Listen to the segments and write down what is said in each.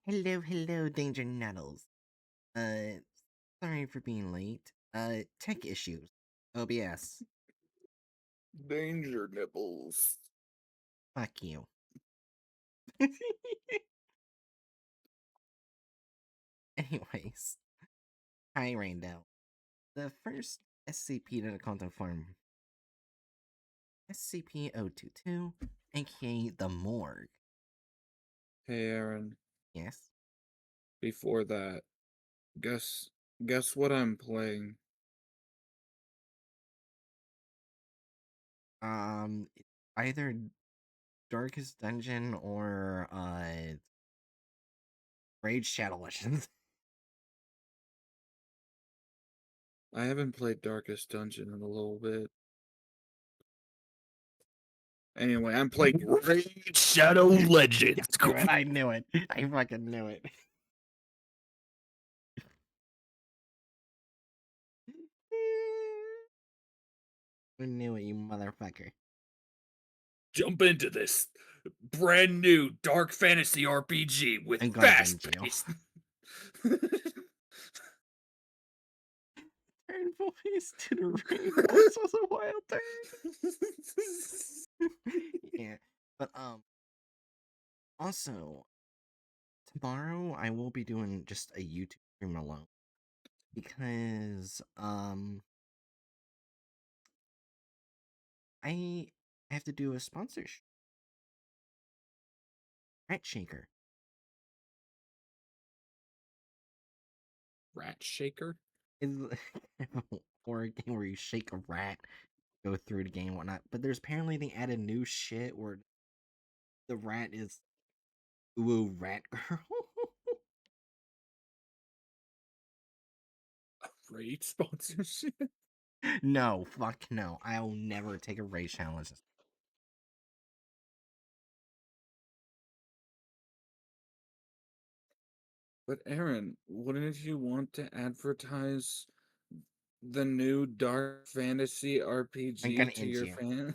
Hello, Danger Nettles. Uh, sorry for being late. Tech issues. OBS. Danger nipples. Fuck you. Anyways. Hi, Raindell. The first SCP to content form. SCP-022, aka the Morgue. Hey, Aaron. Yes? Before that, guess what I'm playing. It's either Darkest Dungeon or, Raid Shadow Legends. I haven't played Darkest Dungeon in a little bit. Anyway, I'm playing Raid Shadow Legends. I knew it. I fucking knew it. I knew it, you motherfucker. Jump into this brand new dark fantasy RPG with I'm gonna fast end you. pace. Turn voice to the rain. This was a wild turn. Yeah, but also tomorrow I will be doing just a YouTube stream alone because I have to do a sponsorship. Rat Shaker. Rat Shaker? Is or a game where you shake a rat, go through the game and whatnot. But there's apparently they added new shit where the rat is ooh rat girl. Raid sponsorship? No, fuck no. I'll never take a raid challenge. But Aaron, wouldn't you want to advertise the new dark fantasy I'm RPG gonna to end your you. fans?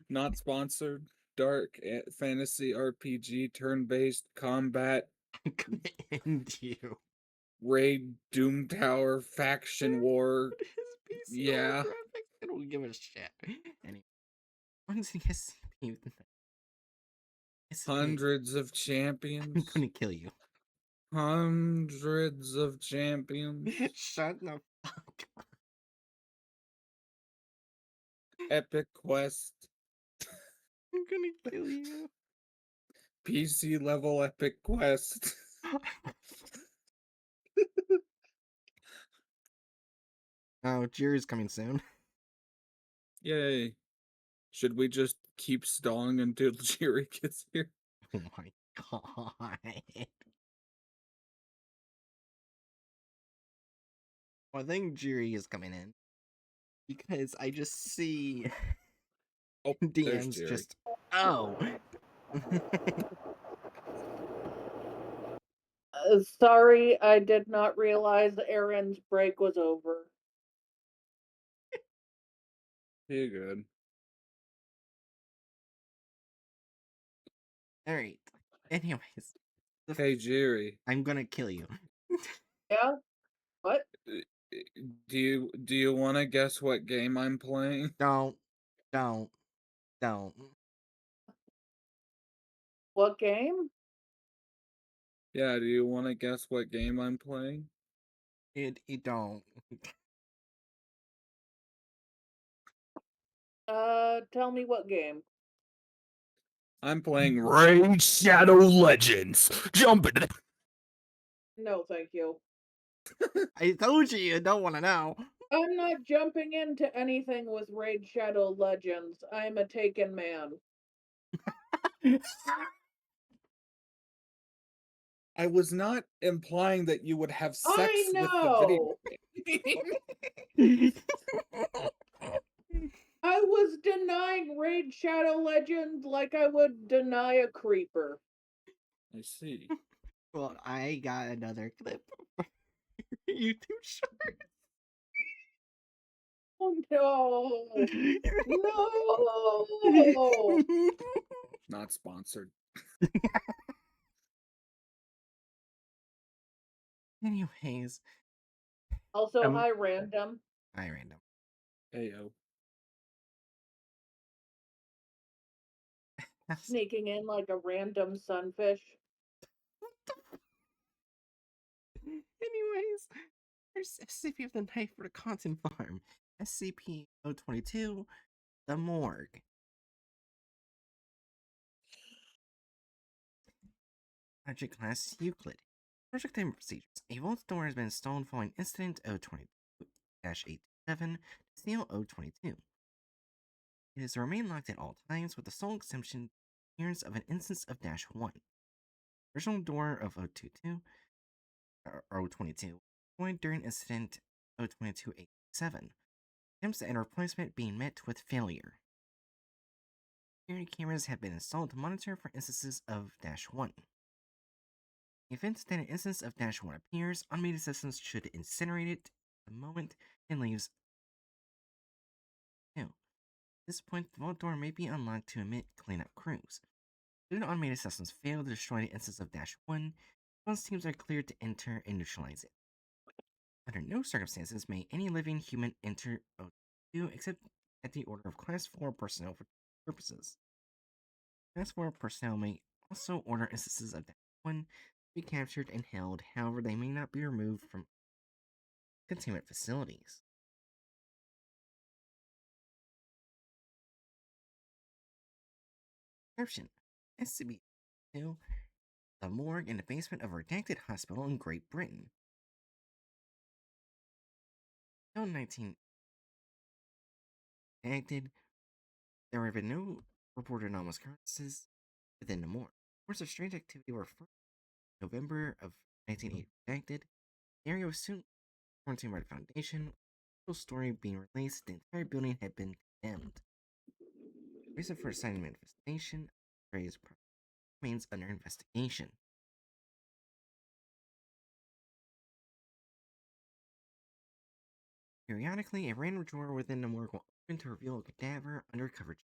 Not sponsored. Dark fantasy RPG, turn-based combat, I'm gonna end you. raid, Doom Tower, faction war. His PC Yeah, graphics. I don't give a shit. Anyway, once he SCP, hundreds of I'm champions. gonna kill you. Hundreds of champions. Shut the fuck up. Epic quest. I'm gonna kill you. PC level epic quest. Oh, Jerry's coming soon. Yay. Should we just keep stalling until Jerry gets here? Oh my god. Well, I think Jerry is coming in because I just see Oh, there's DMs Jerry. just oh. Sorry, I did not realize Aaron's break was over. You're good. All right. Anyways, Hey, Jerry. I'm gonna kill you. Yeah? What? Do you want to guess what game I'm playing? Don't. What game? Yeah, do you want to guess what game I'm playing? It don't. Tell me what game. I'm playing Raid Shadow Legends. Jump into No, thank you. I told you don't want to know. I'm not jumping into anything with Raid Shadow Legends. I'm a taken man. I was not implying that you would have sex I with the video know! I was denying Raid Shadow Legends like I would deny a creeper. I see. Well, I got another clip. YouTube short. Oh no! No! Not sponsored. Anyways, Also, um, hi, random. I random. Ayo. Sneaking in like a random sunfish. Anyways, there's SCP of the night for the Content Farm. SCP-022, the morgue. Project Class Euclid. Project Time Procedures. A vault door has been stolen following Incident 022-827 to seal 022. It is to remain locked at all times, with the sole exception appearance of an instance of -1. Original door of 022 or 022 destroyed during Incident 022-827. Attempts at replacement being met with failure. Security cameras have been installed to monitor for instances of -1. In the event that an instance of -1 appears, automated systems should incinerate it the moment it leaves. At this point, the vault door may be unlocked to emit cleanup crews. Should automated systems fail to destroy the instance of -1, response teams are cleared to enter and neutralize it. Under no circumstances may any living human enter O2 except at the order of Class 4 personnel for purposes. Class 4 personnel may also order instances of -1 to be captured and held, however, they may not be removed from containment facilities. Description: SCP-2, the morgue in the basement of a redacted hospital in Great Britain. Until 19 acted, there have been no reported anomalous occurrences within the morgue. Reports of strange activity were first in November of 1980 redacted. The area was soon quarantined by the Foundation. The story being released, the entire building had been condemned. Reason for assigning manifestation remains under investigation. Periodically, a random drawer within the morgue will open to reveal a cadaver under coverage.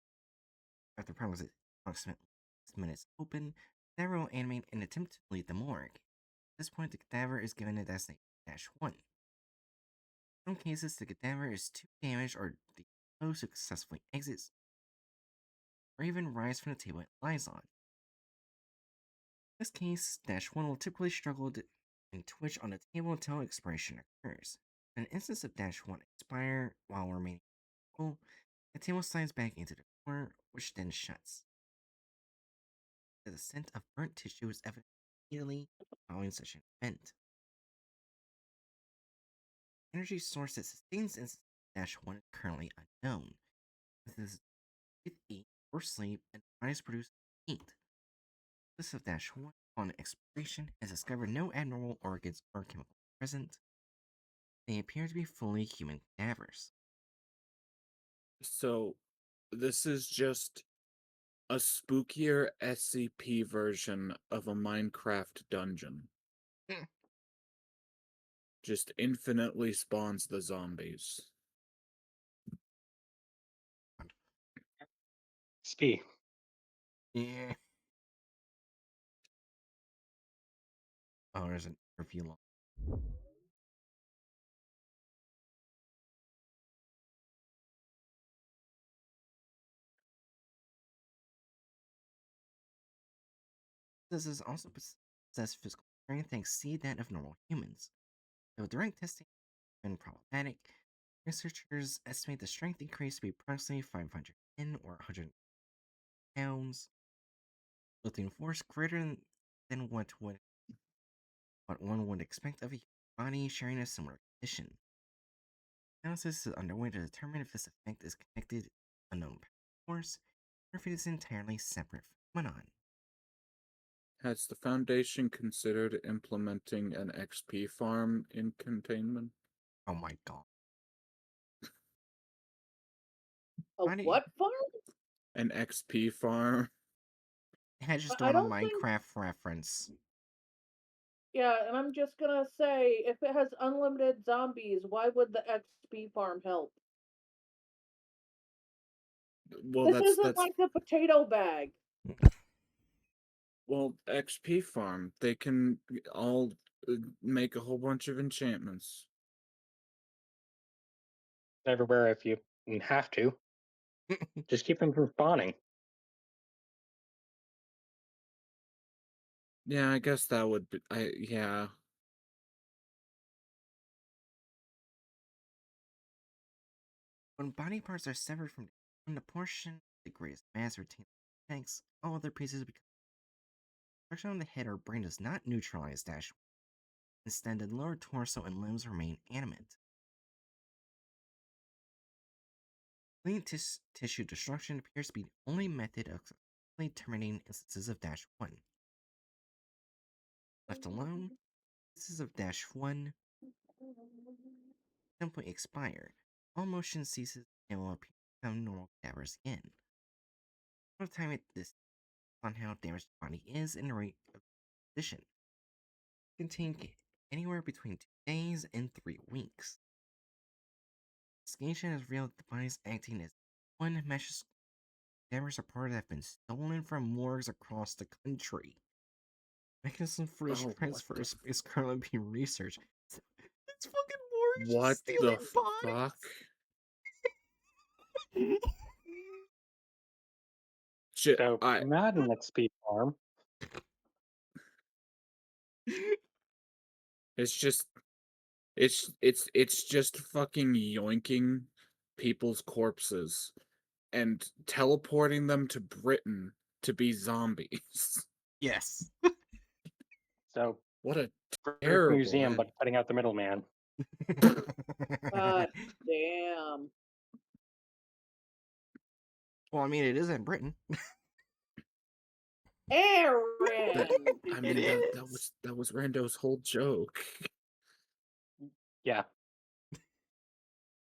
After approximately 6 minutes open, the cadaver will animate and attempt to leave the morgue. At this point, the cadaver is given a designation -1. In some cases, the cadaver is too damaged or decomposed to successfully exit, or even rise from the table it lies on. In this case, -1 will typically struggle and twitch on the table until expiration occurs. In an instance of -1 expire while remaining full, the table slides back into the corner, which then shuts. The scent of burnt tissue is evident immediately following such an event. The energy source that sustains instance of -1 is currently unknown. This is eat or sleep and bodies produce heat. This of -1 on exploration has discovered no abnormal organs or chemicals present. They appear to be fully human cadavers. So, this is just a spookier SCP version of a Minecraft dungeon. Hmm. Just infinitely spawns the zombies. SP. Yeah. Oh, there's an interview log. This is also possess physical strength that exceed that of normal humans. Though direct testing has been problematic, researchers estimate the strength increase to be approximately 500 N or 100 pounds, lifting force greater than what one would expect of a human body sharing a similar condition. Analysis is underway to determine if this effect is connected to unknown force or if it is an entirely separate phenomenon. Has the Foundation considered implementing an XP farm in containment? Oh my god. A Why do you, what farm? An XP farm? I just I doing a don't think. Minecraft reference. Yeah, and I'm just gonna say, if it has unlimited zombies, why would the XP farm help? Well, This that's isn't that's like the potato bag. Well, XP farm. They can all make a whole bunch of enchantments. Everywhere if you have to. Just keep them from spawning. Yeah, I guess that would be. Yeah. When body parts are severed from the portion of the greatest mass retains tanks, all other pieces become. Structure on the head or brain does not neutralize dash. Instead, the lower torso and limbs remain animate. Clean tissue destruction appears to be the only method of successfully terminating instances of dash 1. Left alone, instances of dash 1 simply expire. All motion ceases and will appear to become normal cadavers again. Over time, it this on how damaged the body is and the rate of position. It can take anywhere between 2 days and 3 weeks. Investigation has revealed that the body is acting as one mesh. Cadavers reported have been stolen from morgues across the country. Mechanism for its Oh, what transfer the is currently being researched. It's fucking morgue what just the stealing fuck? bodies. Shit, So not an XP farm. it's just it's just fucking yoinking people's corpses and teleporting them to Britain to be zombies. Yes. So What a British terrible Museum, end. but cutting out the middleman. God damn. Well, I mean, it is in Britain. That Aaron! I It mean is. that was Rando's whole joke. Yeah.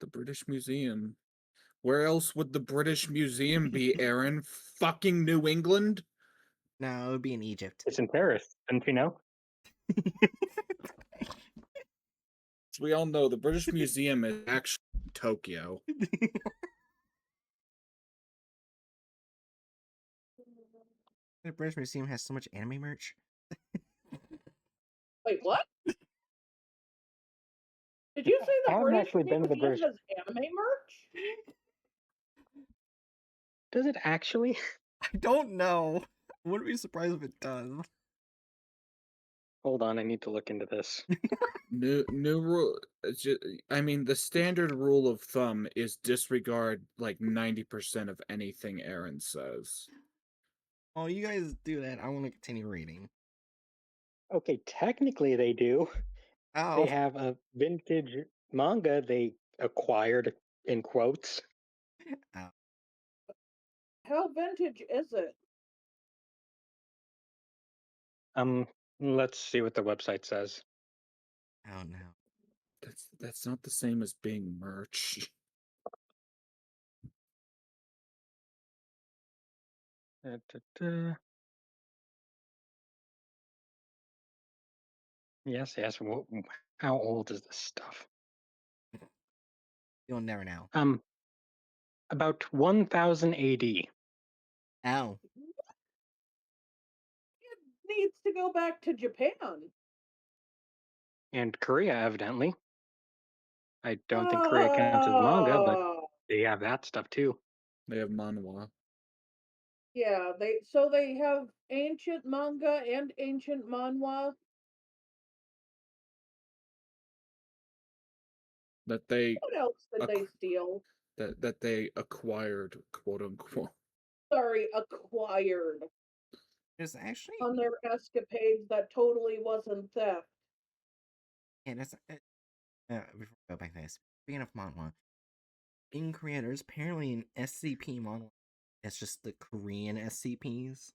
The British Museum. Where else would the British Museum be, Aaron? Fucking New England? No, it would be in Egypt. It's in Paris, didn't you know? As we all know, the British Museum is actually Tokyo. The British Museum has so much anime merch. Wait, what? Did you say I the haven't British actually been to the Museum British. has anime merch? Does it actually? I don't know. I wouldn't be surprised if it does. Hold on, I need to look into this. New rule. I mean, the standard rule of thumb is disregard like 90% of anything Aaron says. Oh, you guys do that. I want to continue reading. Okay, technically they do. They Oh. have a vintage manga they acquired in quotes. Oh, How vintage is it? Um, let's see what the website says. oh no. That's not the same as being merch. Da. Yes, yes. How old is this stuff? You'll never know. About 1000 AD. Oh. It needs to go back to Japan. And Korea, evidently. I don't think Korea counts as manga, but Oh, they have that stuff too. They have manhwa. yeah. They have ancient manga and ancient manhwa. That they What else did they ac- steal? that they acquired, quote unquote. Sorry, acquired There's actually. on their escapades that totally wasn't theft. Yeah, that's. Before we go back to this. Speaking of manhwa, in Korea, there's apparently an SCP manhwa. It's just the Korean SCPs.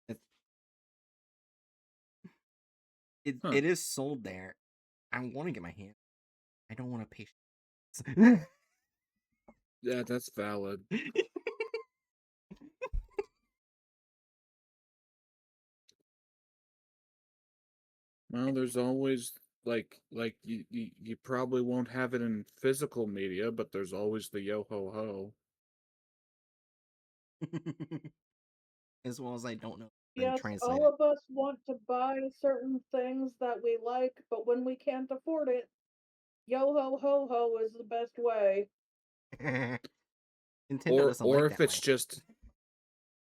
It, it, Huh. it is sold there. I want to get my hand. I don't want to pay. Yeah, that's valid. Well, there's always you probably won't have it in physical media, but there's always the yo ho ho. As well as I don't know then Yes, translate all it. of us want to buy certain things that we like, but when we can't afford it, yo ho ho ho is the best way. Nintendo Or doesn't or like if that it's way. just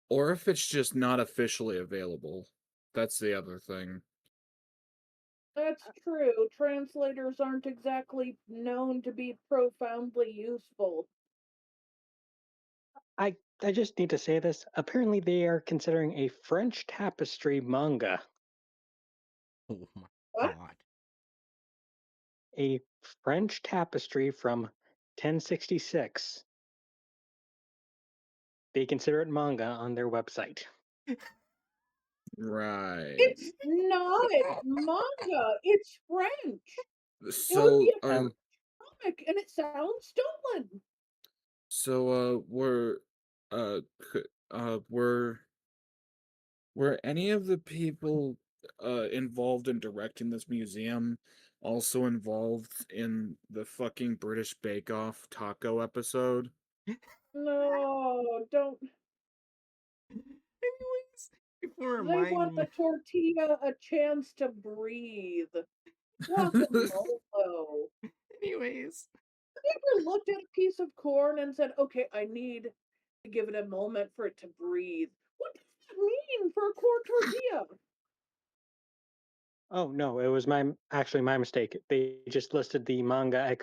or if it's just not officially available. That's the other thing. That's true. Translators aren't exactly known to be profoundly useful. I just need to say this. Apparently, they are considering a French tapestry manga, Oh my What? god. a French tapestry from 1066. They consider it manga on their website. Right. It's not manga, it's French. It would be So a are Um, comic, and it sounds stolen. were were any of the people involved in directing this museum also involved in the fucking British Bake Off taco episode? No, don't. Anyways, before They want the remind tortilla a chance to breathe. Guacamole. anyways. Have you ever looked at a piece of corn and said, okay, I need to give it a moment for it to breathe? What does that mean for a corn tortilla? oh no, it was actually my mistake. They just listed the manga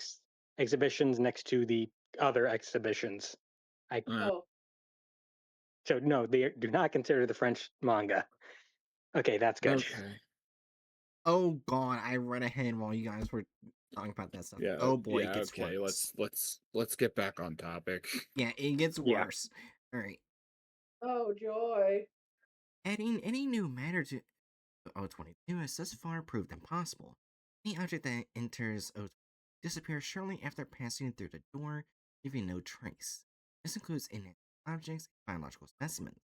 exhibitions next to the other exhibitions. I Uh, Oh, So no, they do not consider the French manga. Okay, that's good. okay. Oh god, I read ahead while you guys were talking about that stuff. Yeah, Oh boy, it yeah, gets okay. worse. Let's get back on topic. Yeah, it gets Yeah. worse. Alright. oh, joy. Adding any new matter to O22 has thus far proved impossible. Any object that enters O22 disappears shortly after passing through the door, leaving no trace. This includes inanimate objects and biological specimens.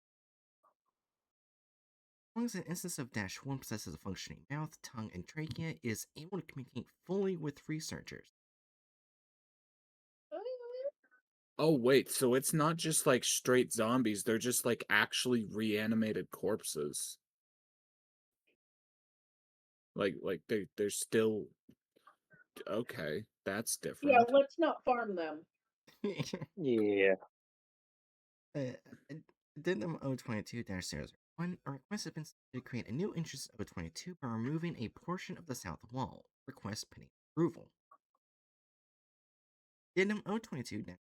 As long as an instance of Dash 1 possesses a functioning mouth, tongue, and trachea, it is able to communicate fully with researchers. Oh wait, so it's not just like straight zombies, they're just like actually reanimated corpses. They're still okay, that's Yeah, different. let's not farm them. Yeah. uh, Addendum 022-001, a request has been submitted to create a new instance of O22 by removing a portion of the south wall. Request pending approval. Addendum 022-2,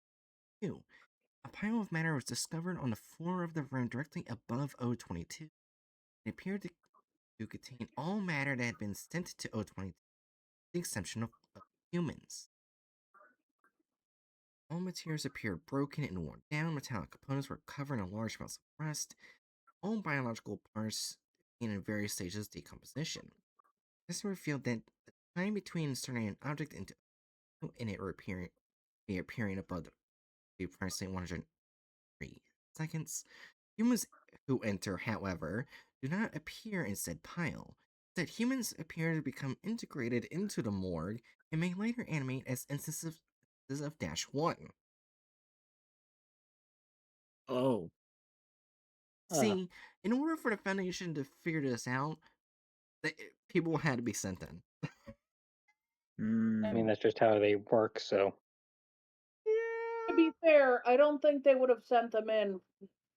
a pile of matter was discovered on the floor of the room directly above O22. It appeared to contain all matter that had been sent to O22, with the exception of humans. All materials appeared broken and worn down. Metallic components were covered in large amounts of rust. All biological parts in various stages of decomposition. This revealed that the time between inserting an object into and it reappearing above the approximately 103 seconds. Humans who enter, however, do not appear in said pile. Instead, humans appear to become integrated into the morgue and may later animate as instances of Dash 1. Oh. Uh, See, in order for the Foundation to figure this out, people had to be sent in. I mean, Hmm. that's just how they work. So To be fair, I don't think they would have sent them in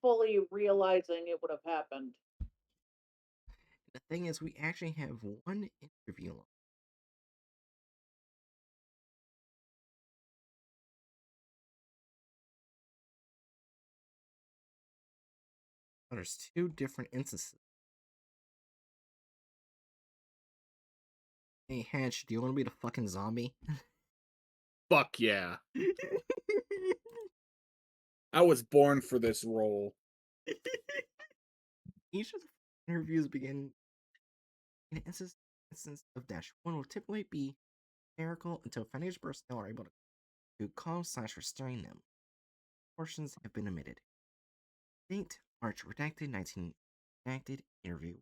fully realizing it would have happened. The thing is, we actually have one interview. There's two different instances. Hey, Hatch, do you want to be the fucking zombie? Fuck yeah. I was born for this role. Each of the interviews begin in an instance of Dash 1 will typically be hysterical until Foundation personnel are able to calm/restrain them. Portions have been omitted. Date March redacted 19 redacted interview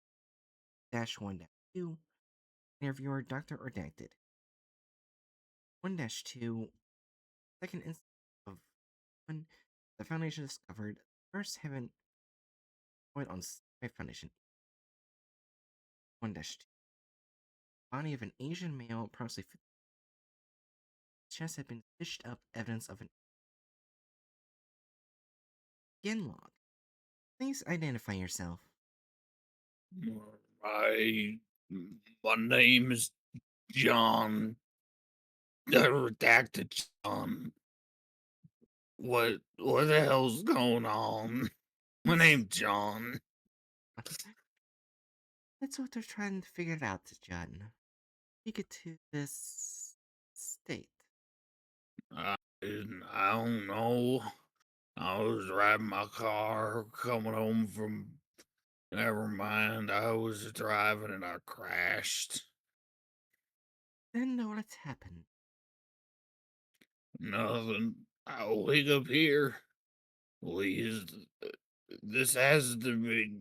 Dash 1-2 interviewer Dr. Redacted 1-2 second instance of 1 the Foundation discovered first heaven point on Foundation 1-2. Body of an Asian male, approximately 50. Chest had been stitched up, evidence of an skin log. Please identify yourself. My my name is John. Redacted John. What the hell's going on? My name's John. That's what they're trying to figure out, John. You get to this state. I I don't know. I was riding my car coming home from. Never mind. I was driving and I crashed. Then what's happened? Nothing. I wake up here. Please. This has to be.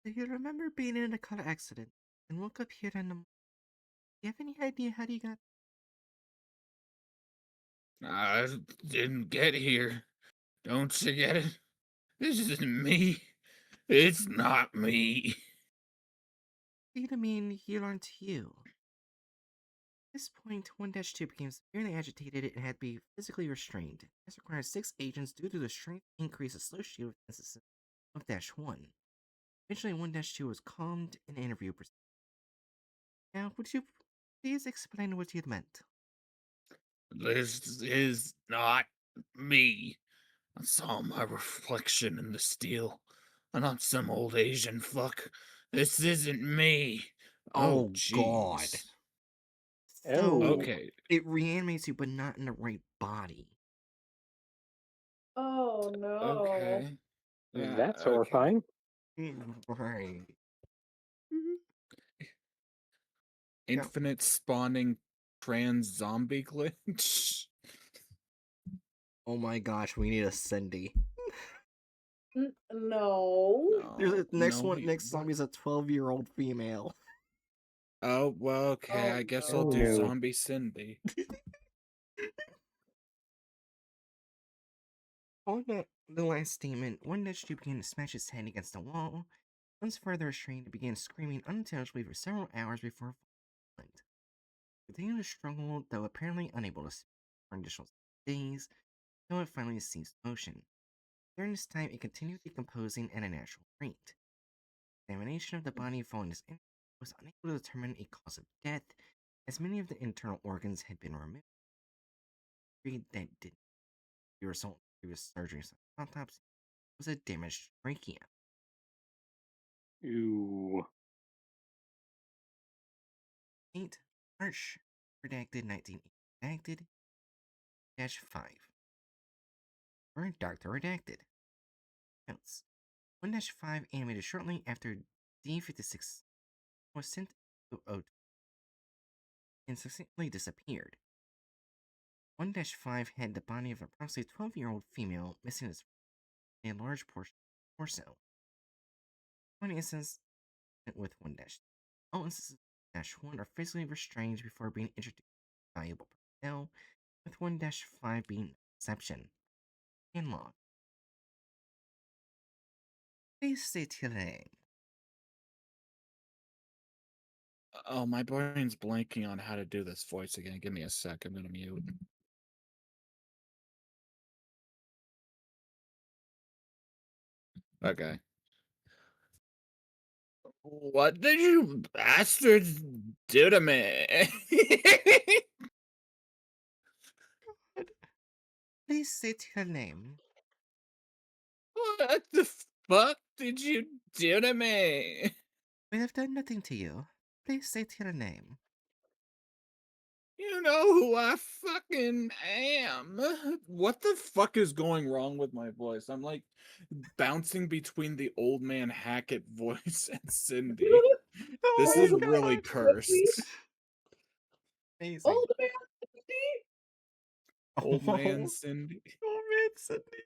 Do you remember being in a car accident and woke up here in the... Do you have any idea how you got... I didn't get here. Don't you get it? This isn't me. It's not me. You mean you aren't you? At this point, 1-2 became severely agitated and had to be physically restrained. This required 6 agents due to the strength increase associated with the instance of -1. Eventually, 1-2 was calmed and an interview proceeded. Now, would you please explain what you meant? This is not me. I saw my reflection in the steel. I'm not some old Asian fuck. This isn't me. Oh, Oh, God. jeez. So, Oh, Okay. it reanimates you, but not in the right body. Oh no. Okay. Yeah, that's okay. horrifying. Right. Yeah. Infinite spawning trans zombie glitch. Oh my gosh, we need a Cindy. No. There's No, a next no, one. Next what? zombie's a 12-year-old female. Oh, well, okay. Oh I guess I'll Oh do no. no. Zombie Cindy. On the last statement, 1-2 began to smash his head against the wall. Once further restrained, he began screaming unintelligibly for several hours before falling. Continuing to struggle, though apparently unable to speak for an additional days, until it finally ceased motion. During this time, it continued decomposing at a natural rate. Examination of the body following this injury was unable to determine a cause of death, as many of the internal organs had been removed. That did the result of previous surgeries and autopsy was a damaged trachea. Ooh. 8. March. Redacted 1980. Redacted -5. For Dr. Redacted. Notes. 1-5 animated shortly after D56 was sent to O2 and succinctly disappeared. 1-5 had the body of an approximately 12-year-old female missing a large portion of the torso. One instance with 1-. All instances of -1 are physically restrained before being introduced to valuable personnel, with 1-5 being an exception. In log. Please state your name. Oh, my brain's blanking on how to do this voice again. Give me a sec. I'm gonna mute. Okay. What did you bastards do to me? Please state your name. What the fuck did you do to me? We have done nothing to you. Please state your name. You know who I fucking am. What the fuck is going wrong with my voice? I'm like bouncing between the old man Hackett voice and Cindy. This Oh is Old my really man god! Cindy. cursed. Amazing. Old man Cindy. Old man Oh, Cindy. oh man, Cindy.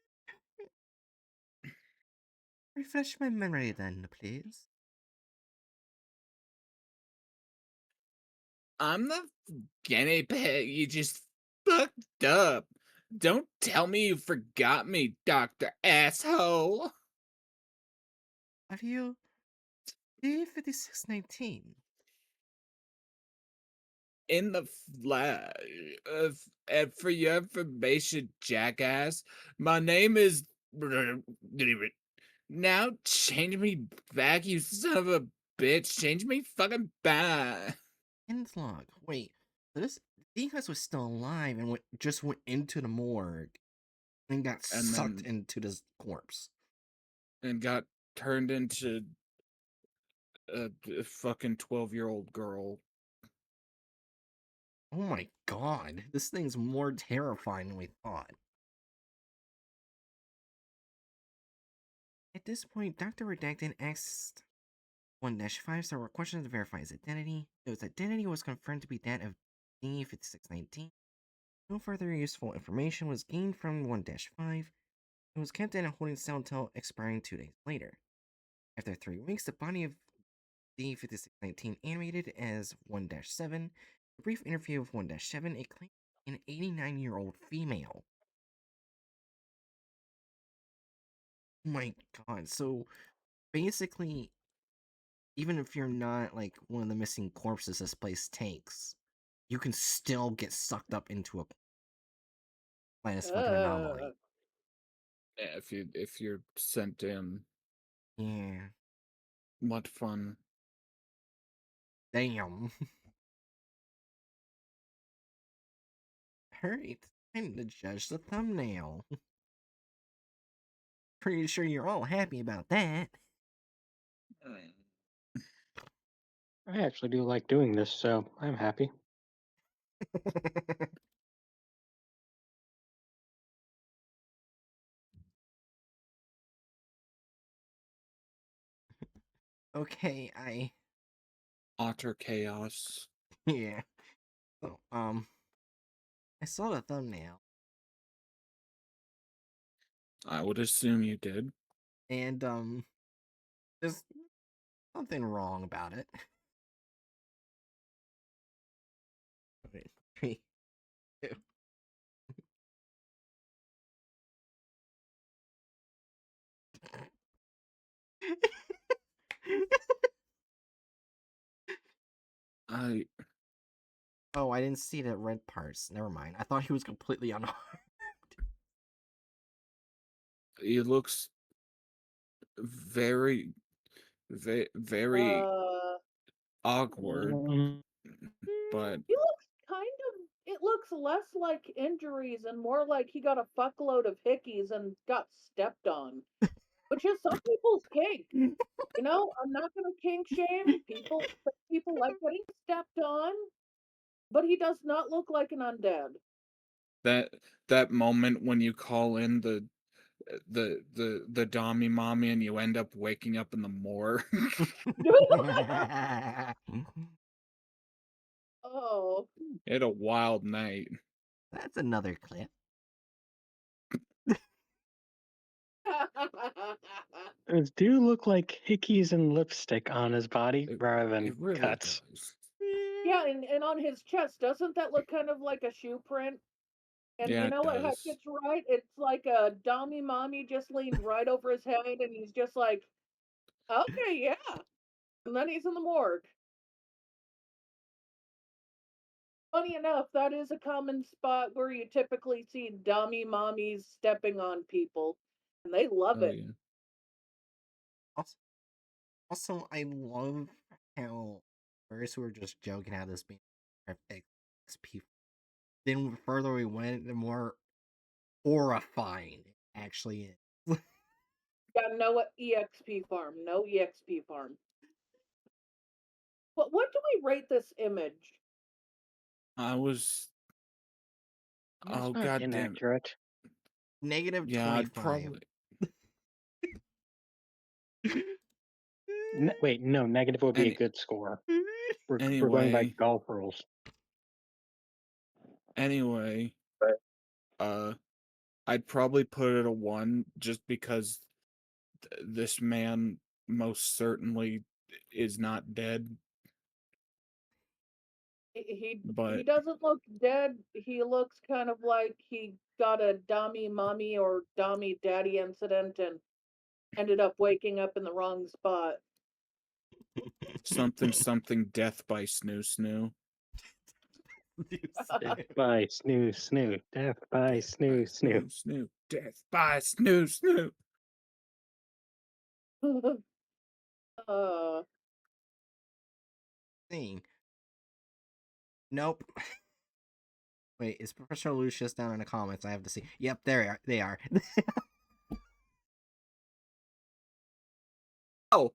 Refresh my memory then, please. I'm the guinea pig. You just fucked up. Don't tell me you forgot me, Dr. Asshole. Have you? D5619. In the flash. And for your information, jackass, my name is. Now change me back, you son of a bitch. Change me fucking back. Ends log. Wait. So these guys was still alive and just went into the morgue and got And sucked then into this corpse. and got turned into a fucking 12-year-old girl. Oh my god. This thing's more terrifying than we thought. At this point, Dr. Redacted asked 1-5 several questions to verify his identity. His identity was confirmed to be that of D5619. No further useful information was gained from 1-5. It was kept in a holding cell until expiring 2 days later. After 3 weeks, the body of D5619 animated as 1-7. A brief interview of 1-7, it claimed an 89-year-old female. Oh my god, so basically, even if you're not like one of the missing corpses this place takes, you can still get sucked up into a by this fucking anomaly. Yeah, if you're sent in, Yeah. what fun. Damn. Alright, time to judge the thumbnail. Pretty sure you're all happy about that. I actually do like doing this, so I'm happy. Okay, Otter chaos. yeah. So, I saw the thumbnail, I would assume you did. and, there's something wrong about it. Wait, 3, 2. I Oh, I didn't see the red parts. Never mind. I thought he was completely unarmed. He looks very, very Uh, awkward, Mm, but he looks kind of. It looks less like injuries and more like he got a fuckload of hickeys and got stepped on, which is some people's kink. You know, I'm not gonna kink shame people. Some people like getting stepped on, but he does not look like an undead. that that moment when you call in the dommy mommy and you end up waking up in the morgue. Oh. Had a wild night. That's another clip. Those do look like hickeys and lipstick on his body rather than It really cuts. does. Yeah, and on his chest, doesn't that look kind of like a shoe print? And Yeah, you it know what heck does. it's right? It's like a dummy mommy just leaned right over his head and he's just like, okay, yeah. And then he's in the morgue. Funny enough, that is a common spot where you typically see dummy mommies stepping on people. And they love Oh it. yeah. Also, I love how first we were just joking how this being XP. Then the further we went, the more horrifying it actually is. Yeah, no EXP farm. No EXP farm. But what do we rate this image? I was That's oh not god damn it. inaccurate. Negative Yeah, I'd 25. probably Wait, no, negative would be a any good score. We're going by anyway, golf rules. anyway, But uh I'd probably put it a 1 just because this man most certainly is not dead. He But doesn't look dead. He looks kind of like he got a dummy mommy or dummy daddy incident and ended up waking up in the wrong spot. something death by snoo snoo. Death by snoo snoo. Death by snoo snoo. Snoo. Death by snoo snoo. uh, Thing. Nope. Wait, is Professor Lucius down in the comments? I have to see. Yep, there they are. Oh,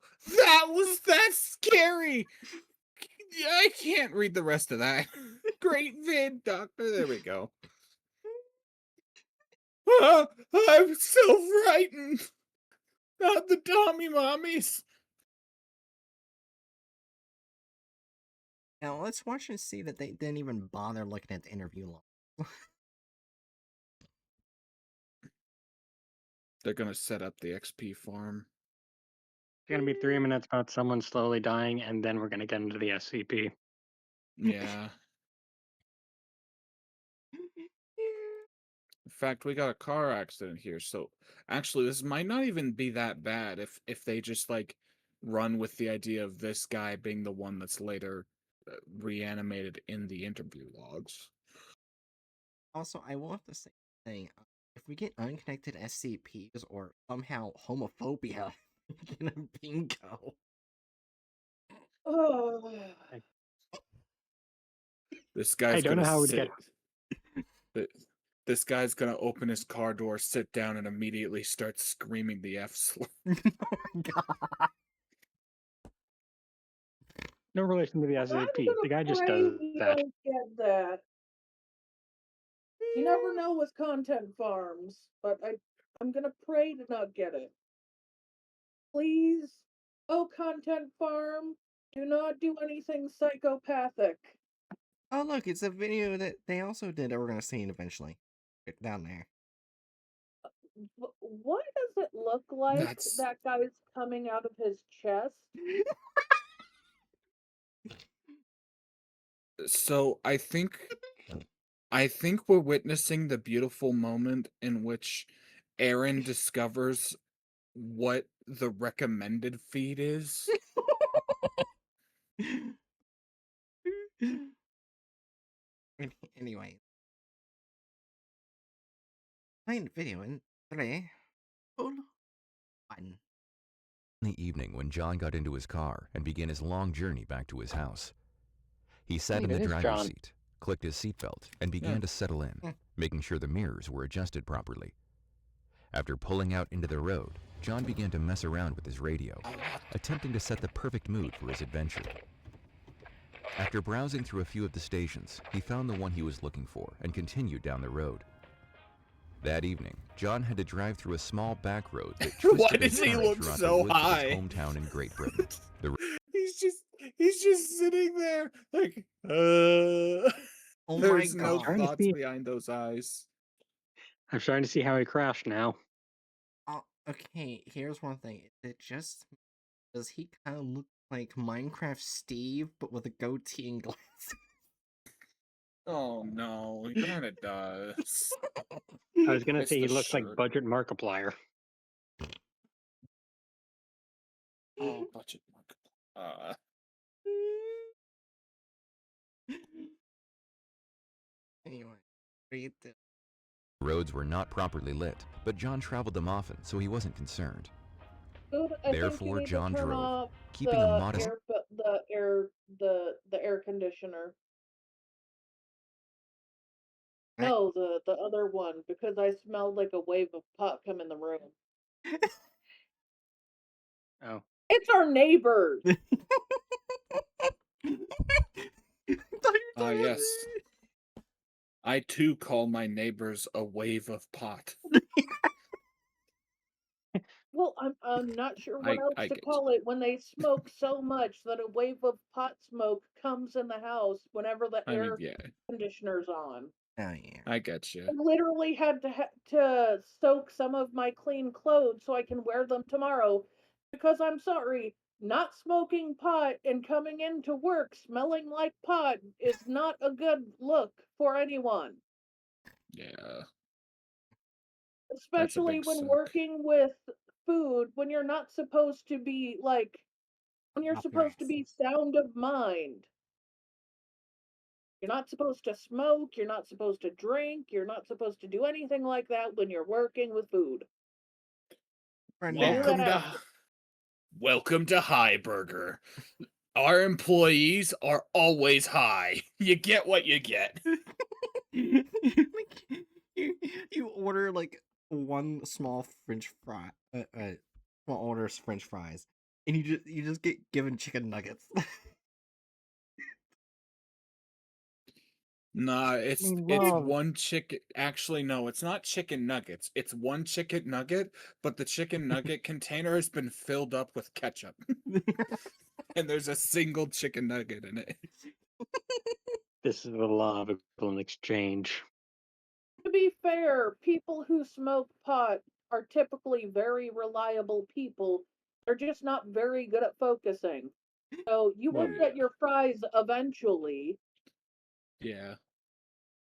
that's scary. I can't read the rest of that. Great vid, doctor. There we go. I'm so frightened. Not the Tommy mommies. Now let's watch and see that they didn't even bother looking at the interview log. They're gonna set up the XP farm. It's gonna be 3 minutes about someone slowly dying, and then we're gonna get into the SCP. Yeah. In fact, we got a car accident here, so actually this might not even be that bad if they just like run with the idea of this guy being the one that's later reanimated in the interview logs. Also, I will have to say thing. If we get unconnected SCPs or somehow homophobia in a bingo. oh, This I guy's don't know gonna how we'd sit. get. This guy's gonna open his car door, sit down, and immediately start screaming the F slur. Oh my god. No relation to the I'm SCP. The guy gonna just pray does we that. don't get that. You never know with content farms, but I'm gonna pray to not get it. Please, oh content farm, do not do anything psychopathic. Oh look, it's a video that they also did that we're gonna see eventually. Get down there. What does it look like That's that guy's coming out of his chest? so. I think we're witnessing the beautiful moment in which Aaron discovers what the recommended feed is. Anyway. Playing the video in 3, 2, 1. In the evening when John got into his car and began his long journey back to his house. He sat in Wait, the it is driver's John. seat, clicked his seatbelt, and began Yeah. to settle in, making sure the mirrors were adjusted properly. After pulling out into the road, John began to mess around with his radio, attempting to set the perfect mood for his adventure. After browsing through a few of the stations, he found the one he was looking for and continued down the road. That evening, John had to drive through a small back road that twisted Why and does he turned look throughout so the woods high? of his hometown in Great Britain. He's just sitting there like Oh my there's no god. Trying to thoughts see. behind those eyes. I'm starting to see how he crashed now. Okay, here's one thing. Does he kind of look like Minecraft Steve, but with a goatee and glasses? Oh no, he kind of does. I was gonna It's say he the looks like shirt. Budget Markiplier. Oh, budget mark. Anyway, read the roads were not properly lit, but John traveled them often, so he wasn't concerned. Dude, I think you Therefore, need to John turn drove, off keeping a the modest air conditioner. I- No, the other one, because I smelled like a wave of pot come in the room. Oh, It's our neighbors. Yes. I too call my neighbors a wave of pot. Well, I'm not sure what else I to get call it when they smoke so much that a wave of pot smoke comes in the house whenever the I mean, air yeah, conditioner's on. Oh yeah. I get you. I literally had to soak some of my clean clothes so I can wear them tomorrow because I'm sorry, not smoking pot and coming into work smelling like pot is not a good look for anyone, Yeah, that's a especially big when suck. working with food when you're not supposed to be like when you're Off your supposed to ass. be sound of mind. You're not supposed to smoke, you're not supposed to drink, you're not supposed to do anything like that when you're working with food. You can do Now, that Welcome to after. Welcome to High Burger. Our employees are always high. You get what you get. like, you, you order like one small French fry, small orders French fries, and you just get given chicken nuggets. Nah, We it's love one chicken. Actually, no, it's not chicken nuggets. It's one chicken nugget, but the chicken nugget container has been filled up with ketchup, and there's a single chicken nugget in it. this is the law of equivalent exchange. To be fair, people who smoke pot are typically very reliable people. They're just not very good at focusing. So you Well, will get yeah, your fries eventually, yeah,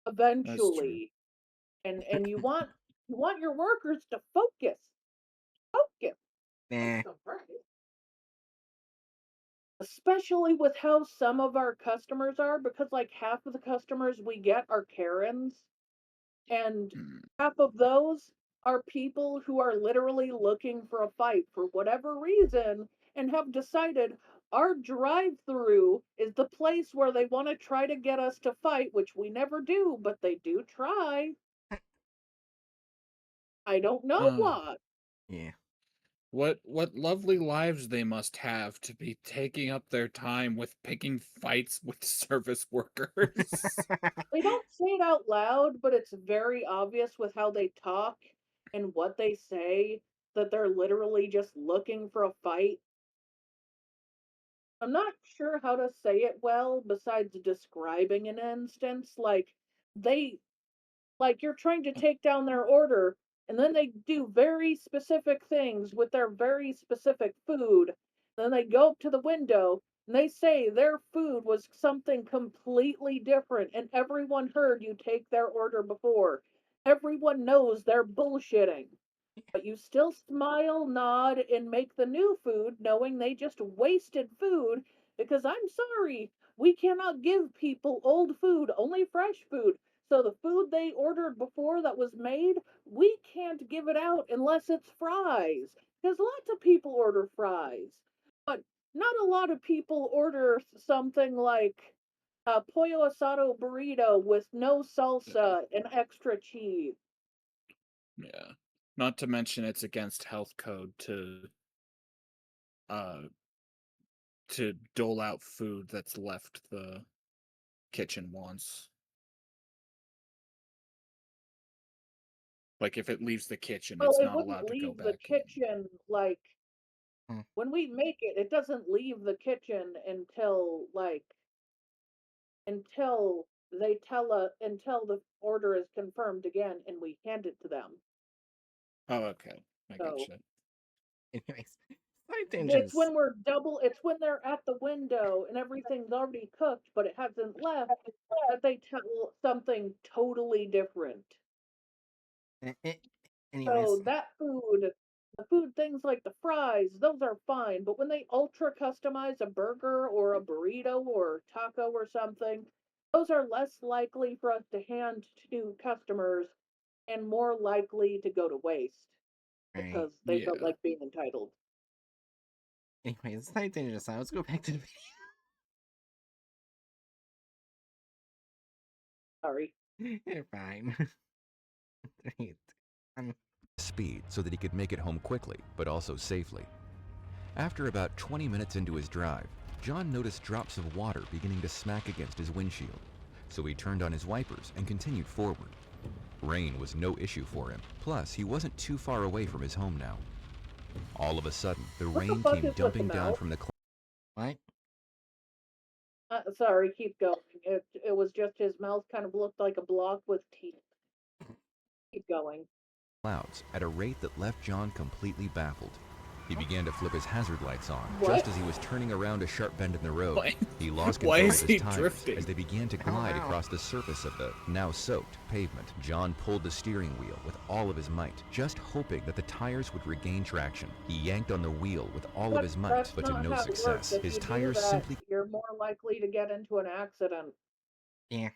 that's true. eventually. And you want your workers to focus. Focus. Nah, Especially with how some of our customers are, because like half of the customers we get are Karens, and Hmm. half of those are people who are literally looking for a fight for whatever reason and have decided our drive through is the place where they want to try to get us to fight, which we never do, but they do try. I don't know Uh, why. yeah. what lovely lives they must have to be taking up their time with picking fights with service workers. They don't say it out loud, but it's very obvious with how they talk and what they say that they're literally just looking for a fight. I'm not sure how to say it well besides describing an instance. They you're trying to take down their order and then they do very specific things with their very specific food. Then they go up to the window and they say their food was something completely different and everyone heard you take their order before. Everyone knows they're bullshitting. But you still smile, nod, and make the new food, knowing they just wasted food because I'm sorry, we cannot give people old food, only fresh food. So the food they ordered before that was made, we can't give it out unless it's fries. Because lots of people order fries. But not a lot of people order something like a pollo asado burrito with no salsa and extra cheese. Yeah. Not to mention it's against health code uh to dole out food that's left the kitchen once. Like if it leaves the kitchen, Well, it's it not wouldn't allowed to go leave the back in. kitchen, Hmm. when we make it, it doesn't leave the kitchen until, until they tell us until the order is confirmed again and we hand it to them. Oh, okay. I So, gotcha. Anyways, side tangents. it's when they're at the window and everything's already cooked, but it hasn't left, that they tell something totally different. Eh, eh, So Anyways, the food things like the fries, those are fine. But when they ultra customize a burger or a burrito or taco or something, those are less likely for us to hand to customers and more likely to go to waste right. because they felt Yeah. like being entitled. Anyways, side tangent aside, let's go back to the Sorry. video. You're fine. Right. Um, Speed so that he could make it home quickly, but also safely. After about 20 minutes into his drive, John noticed drops of water beginning to smack against his windshield, so he turned on his wipers and continued forward. Rain was no issue for him, plus he wasn't too far away from his home now. All of a sudden, the What the rain fuck came is with the dumping down mouth? from the what? Sorry, keep going. It was just his mouth kind of looked like a block with teeth. Keep going. clouds at a rate that left John completely baffled. He began to flip his hazard lights on What? just as he was turning around a sharp bend in the road. Why- He lost why control is of he his tires drifting? as they began to I don't glide know. across the surface of the now soaked pavement. John pulled the steering wheel with all of his might, just hoping that the tires would regain traction. He yanked on the wheel with all of his might, That's but to not no how it works. success. If His you do tires that, simply you're more likely to get into an accident. Yeah.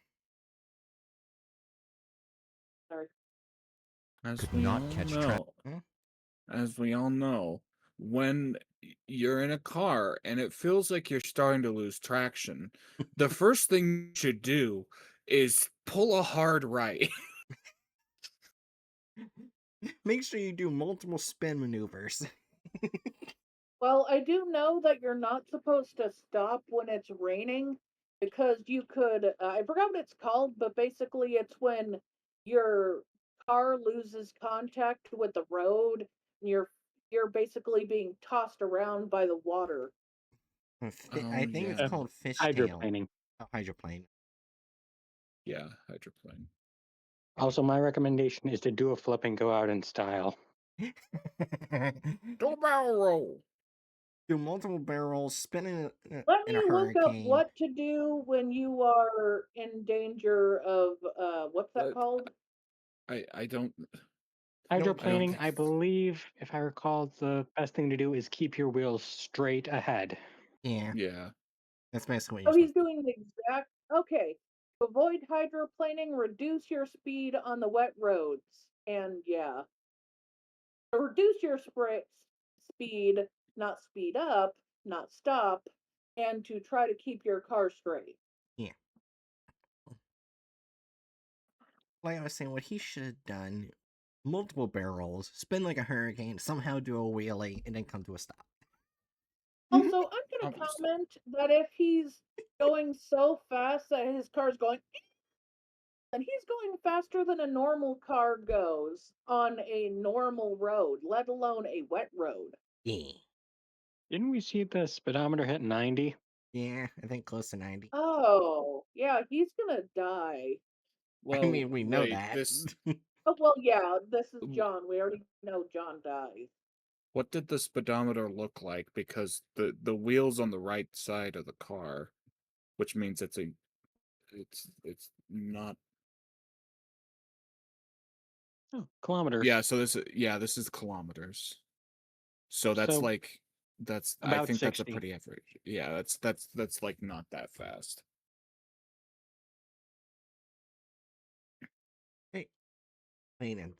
Sorry. As could we not all catch know, traction. as we all know, when you're in a car and it feels like you're starting to lose traction, the first thing you should do is pull a hard right. Make sure you do multiple spin maneuvers. Well, I do know that you're not supposed to stop when it's raining because you could, I forgot what it's called, but basically it's when your car loses contact with the road and you're basically being tossed around by the water. Oh I think it's yeah, called fishtail. Hydroplaning. Oh, hydroplane. yeah, hydroplane. Also, my recommendation is to do a flip and go out in style. Do a barrel roll. Do multiple barrels, spin Let in me a look up hurricane. what to do when you are in danger of, what's that But called? I don't. Hydroplaning, think- I believe, if I recall, the best thing to do is keep your wheels straight ahead. Yeah, Yeah. that's basically what Oh, you're he's doing the exact. Okay. To avoid hydroplaning, reduce your speed on the wet roads. And yeah, to reduce your speed, not speed up, not stop, and to try to keep your car straight. Yeah. Like I was saying, what he should have done, multiple barrels, spin like a hurricane, somehow do a wheelie, and then come to a stop. Also, I'm going to Obviously. comment that if he's going so fast that his car's going, and he's going faster than a normal car goes on a normal road, let alone a wet road. Yeah. Didn't we see the speedometer hit 90? Yeah, I think close to 90. Oh, yeah, he's gonna die. I Well, mean, we know wait. that. Oh, well, yeah, this is John. We already know John dies. What did the speedometer look like? Because the wheel's on the right side of the car, which means it's not. Oh, kilometers. Yeah. So this is kilometers. So that's So, like I about think that's a 60. pretty average. Yeah, that's like not that fast. Hey, wait a minute.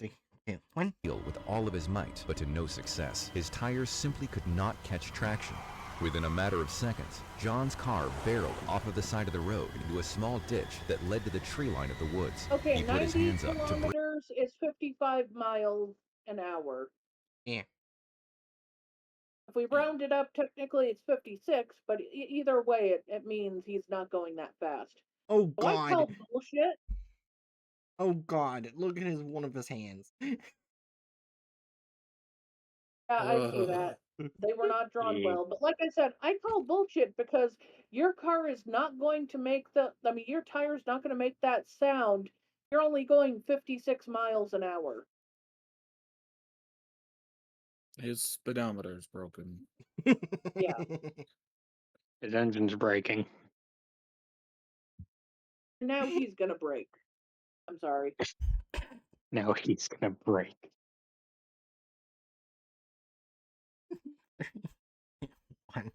Okay, one. wheel with all of his might, but to no success. His tires simply could not catch traction. Within a matter of seconds, John's car barreled off of the side of the road into a small ditch that led to the tree line of the woods. Okay, He put his 90 hands up to break. kilometers is 55 miles an hour. Yeah. If we round it up, technically it's 56, but either way, it means he's not going that fast. Oh So I God. call bullshit. Oh God. Look at one of his hands. Yeah, I see that. They were not drawn Yeah. well. But like I said, I call bullshit because your car is not going to make your tire's not going to make that sound. You're only going 56 miles an hour. His speedometer is broken. Yeah. His engine's braking. Now he's going to break. I'm sorry. Now he's gonna break. One.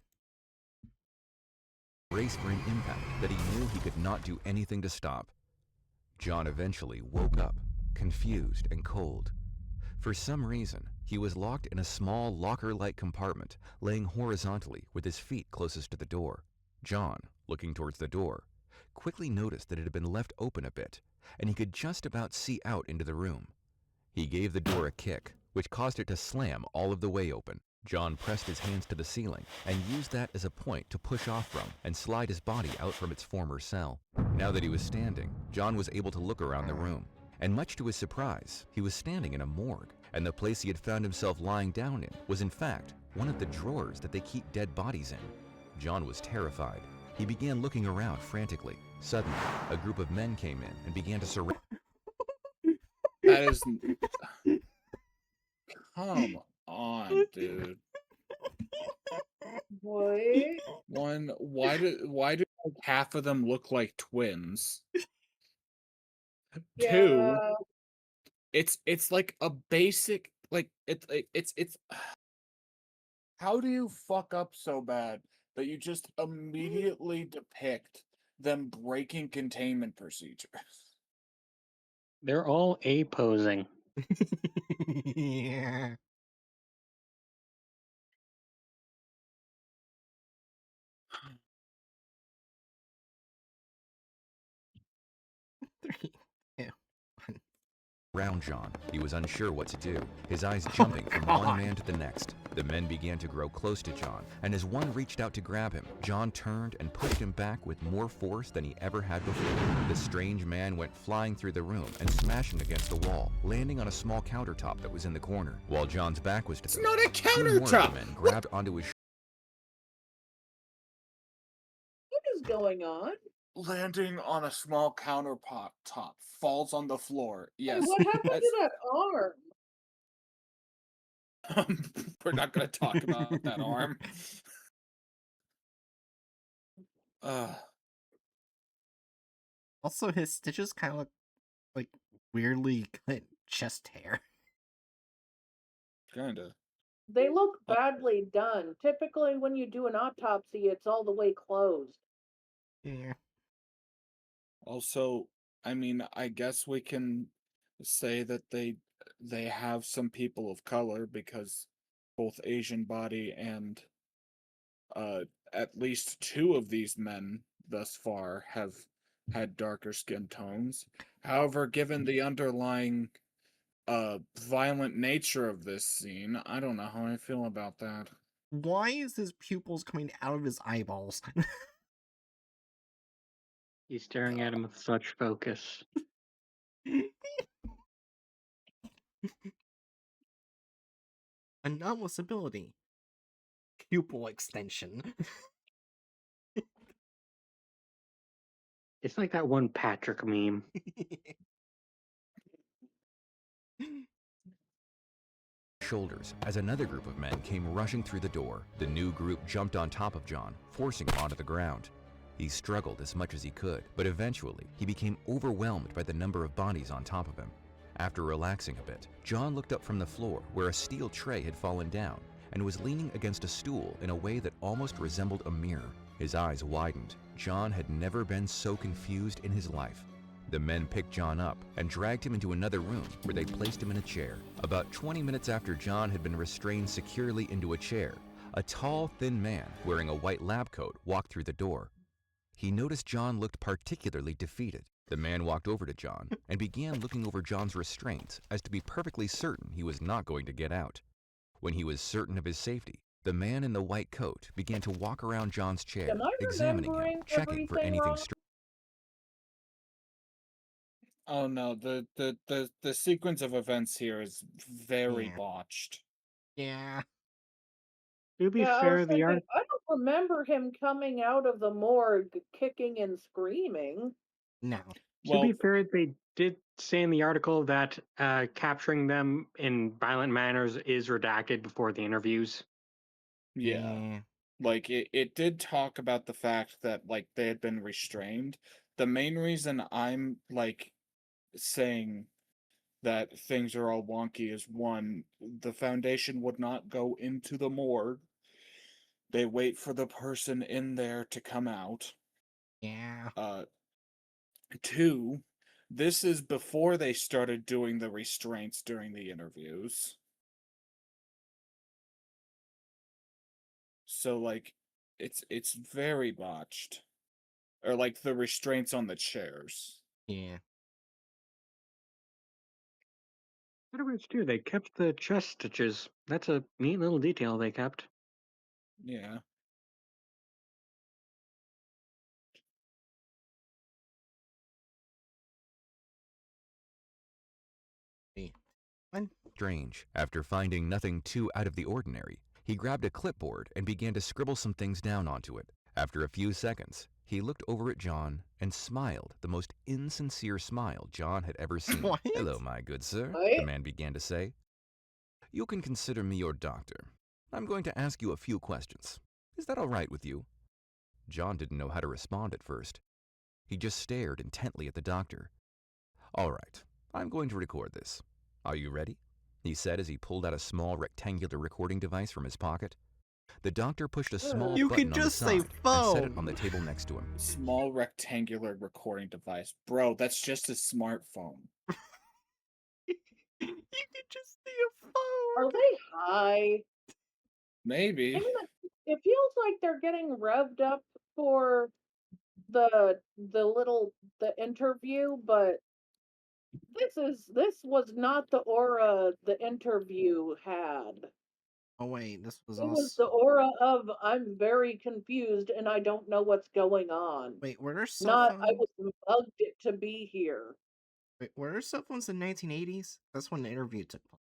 Brace for an impact that he knew he could not do anything to stop. John eventually woke up, confused and cold. For some reason, he was locked in a small locker-like compartment, laying horizontally with his feet closest to the door. John, looking towards the door, quickly noticed that it had been left open a bit, and he could just about see out into the room. He gave the door a kick, which caused it to slam all of the way open. John pressed his hands to the ceiling and used that as a point to push off from and slide his body out from its former cell. Now that he was standing, John was able to look around the room, and much to his surprise, he was standing in a morgue, and the place he had found himself lying down in was in fact one of the drawers that they keep dead bodies in. John was terrified. He began looking around frantically. Suddenly, a group of men came in and began to surround. That is. Come on, dude. Wait. One, why do like, half of them look like twins? Two, Yeah. it's like a basic like it's how do you fuck up so bad that you just immediately depict them breaking containment procedures? They're all A posing. Yeah. Three, two, one. Around John, he was unsure what to do, his eyes Oh jumping from one God. man to the next. The men began to grow close to John, and as one reached out to grab him, John turned and pushed him back with more force than he ever had before. The strange man went flying through the room and smashing against the wall, landing on a small countertop that was in the corner. While John's back was to It's the not wall, a two more of countertop! the men What grabbed onto his What is going on? landing on a small counterpot top falls on the floor. Hey, Yes, what happened to that's that arm? we're not gonna talk about that arm. Uh, Also, his stitches kind of look like weirdly cut chest hair. kinda. They look Uh, badly done. Typically, when you do an autopsy, it's all the way closed. Yeah. Also, I mean, I guess we can say that they have some people of color because both Asian body and uh at least two of these men thus far have had darker skin tones. However, given the underlying violent nature of this scene, I don't know how I feel about that. Why is his pupils coming out of his eyeballs? He's staring at him with such focus. Anomalous ability. Pupil extension. It's like that one Patrick meme. shoulders as another group of men came rushing through the door. The new group jumped on top of John, forcing him onto the ground. He struggled as much as he could, but eventually he became overwhelmed by the number of bodies on top of him. After relaxing a bit, John looked up from the floor where a steel tray had fallen down and was leaning against a stool in a way that almost resembled a mirror. His eyes widened. John had never been so confused in his life. The men picked John up and dragged him into another room where they placed him in a chair. About 20 minutes after John had been restrained securely into a chair, a tall, thin man wearing a white lab coat walked through the door. He noticed John looked particularly defeated. The man walked over to John and began looking over John's restraints as to be perfectly certain he was not going to get out. When he was certain of his safety, the man in the white coat began to walk around John's chair, Am I examining him, remembering checking for everything anything wrong? strange. Oh no, the sequence of events here is very Yeah. botched. Yeah. To be Yeah, I was fair, the thinking, art I don't remember him coming out of the morgue kicking and screaming. No. to be Well, fair, they did say in the article that capturing them in violent manners is redacted before the interviews. yeah. Yeah. Like it did talk about the fact that like they had been restrained. The main reason I'm like saying that things are all wonky is one, the foundation would not go into the morgue. They wait for the person in there to come out. Yeah. Uh Two, this is before they started doing the restraints during the interviews. So like it's very botched. Or like the restraints on the chairs. Yeah. In other words, too, they kept the chest stitches. That's a neat little detail they kept. Yeah. Yeah. One. Strange. After finding nothing too out of the ordinary, he grabbed a clipboard and began to scribble some things down onto it. After a few seconds, he looked over at John and smiled the most insincere smile John had ever seen. What? "Hello, my good sir," the Right? man began to say. "You can consider me your doctor. I'm going to ask you a few questions. Is that all right with you? John didn't know how to respond at first. He just stared intently at the doctor. All right, I'm going to record this. Are you ready? He said as he pulled out a small rectangular recording device from his pocket. The doctor pushed a small You button can on the just say side and set it on the phone. table next to him. Small rectangular recording device. Bro, that's just a smartphone. You can just say a phone. Are they high? I Maybe. mean, it feels like they're getting revved up for the the interview, but this was not the aura the interview had. Oh wait, this was It was also. the aura of I'm very confused and I don't know what's going on. Wait, were there cell Not I phones? was bugged to be here. Wait, were there cell phones in 1980s? That's when the interview took place.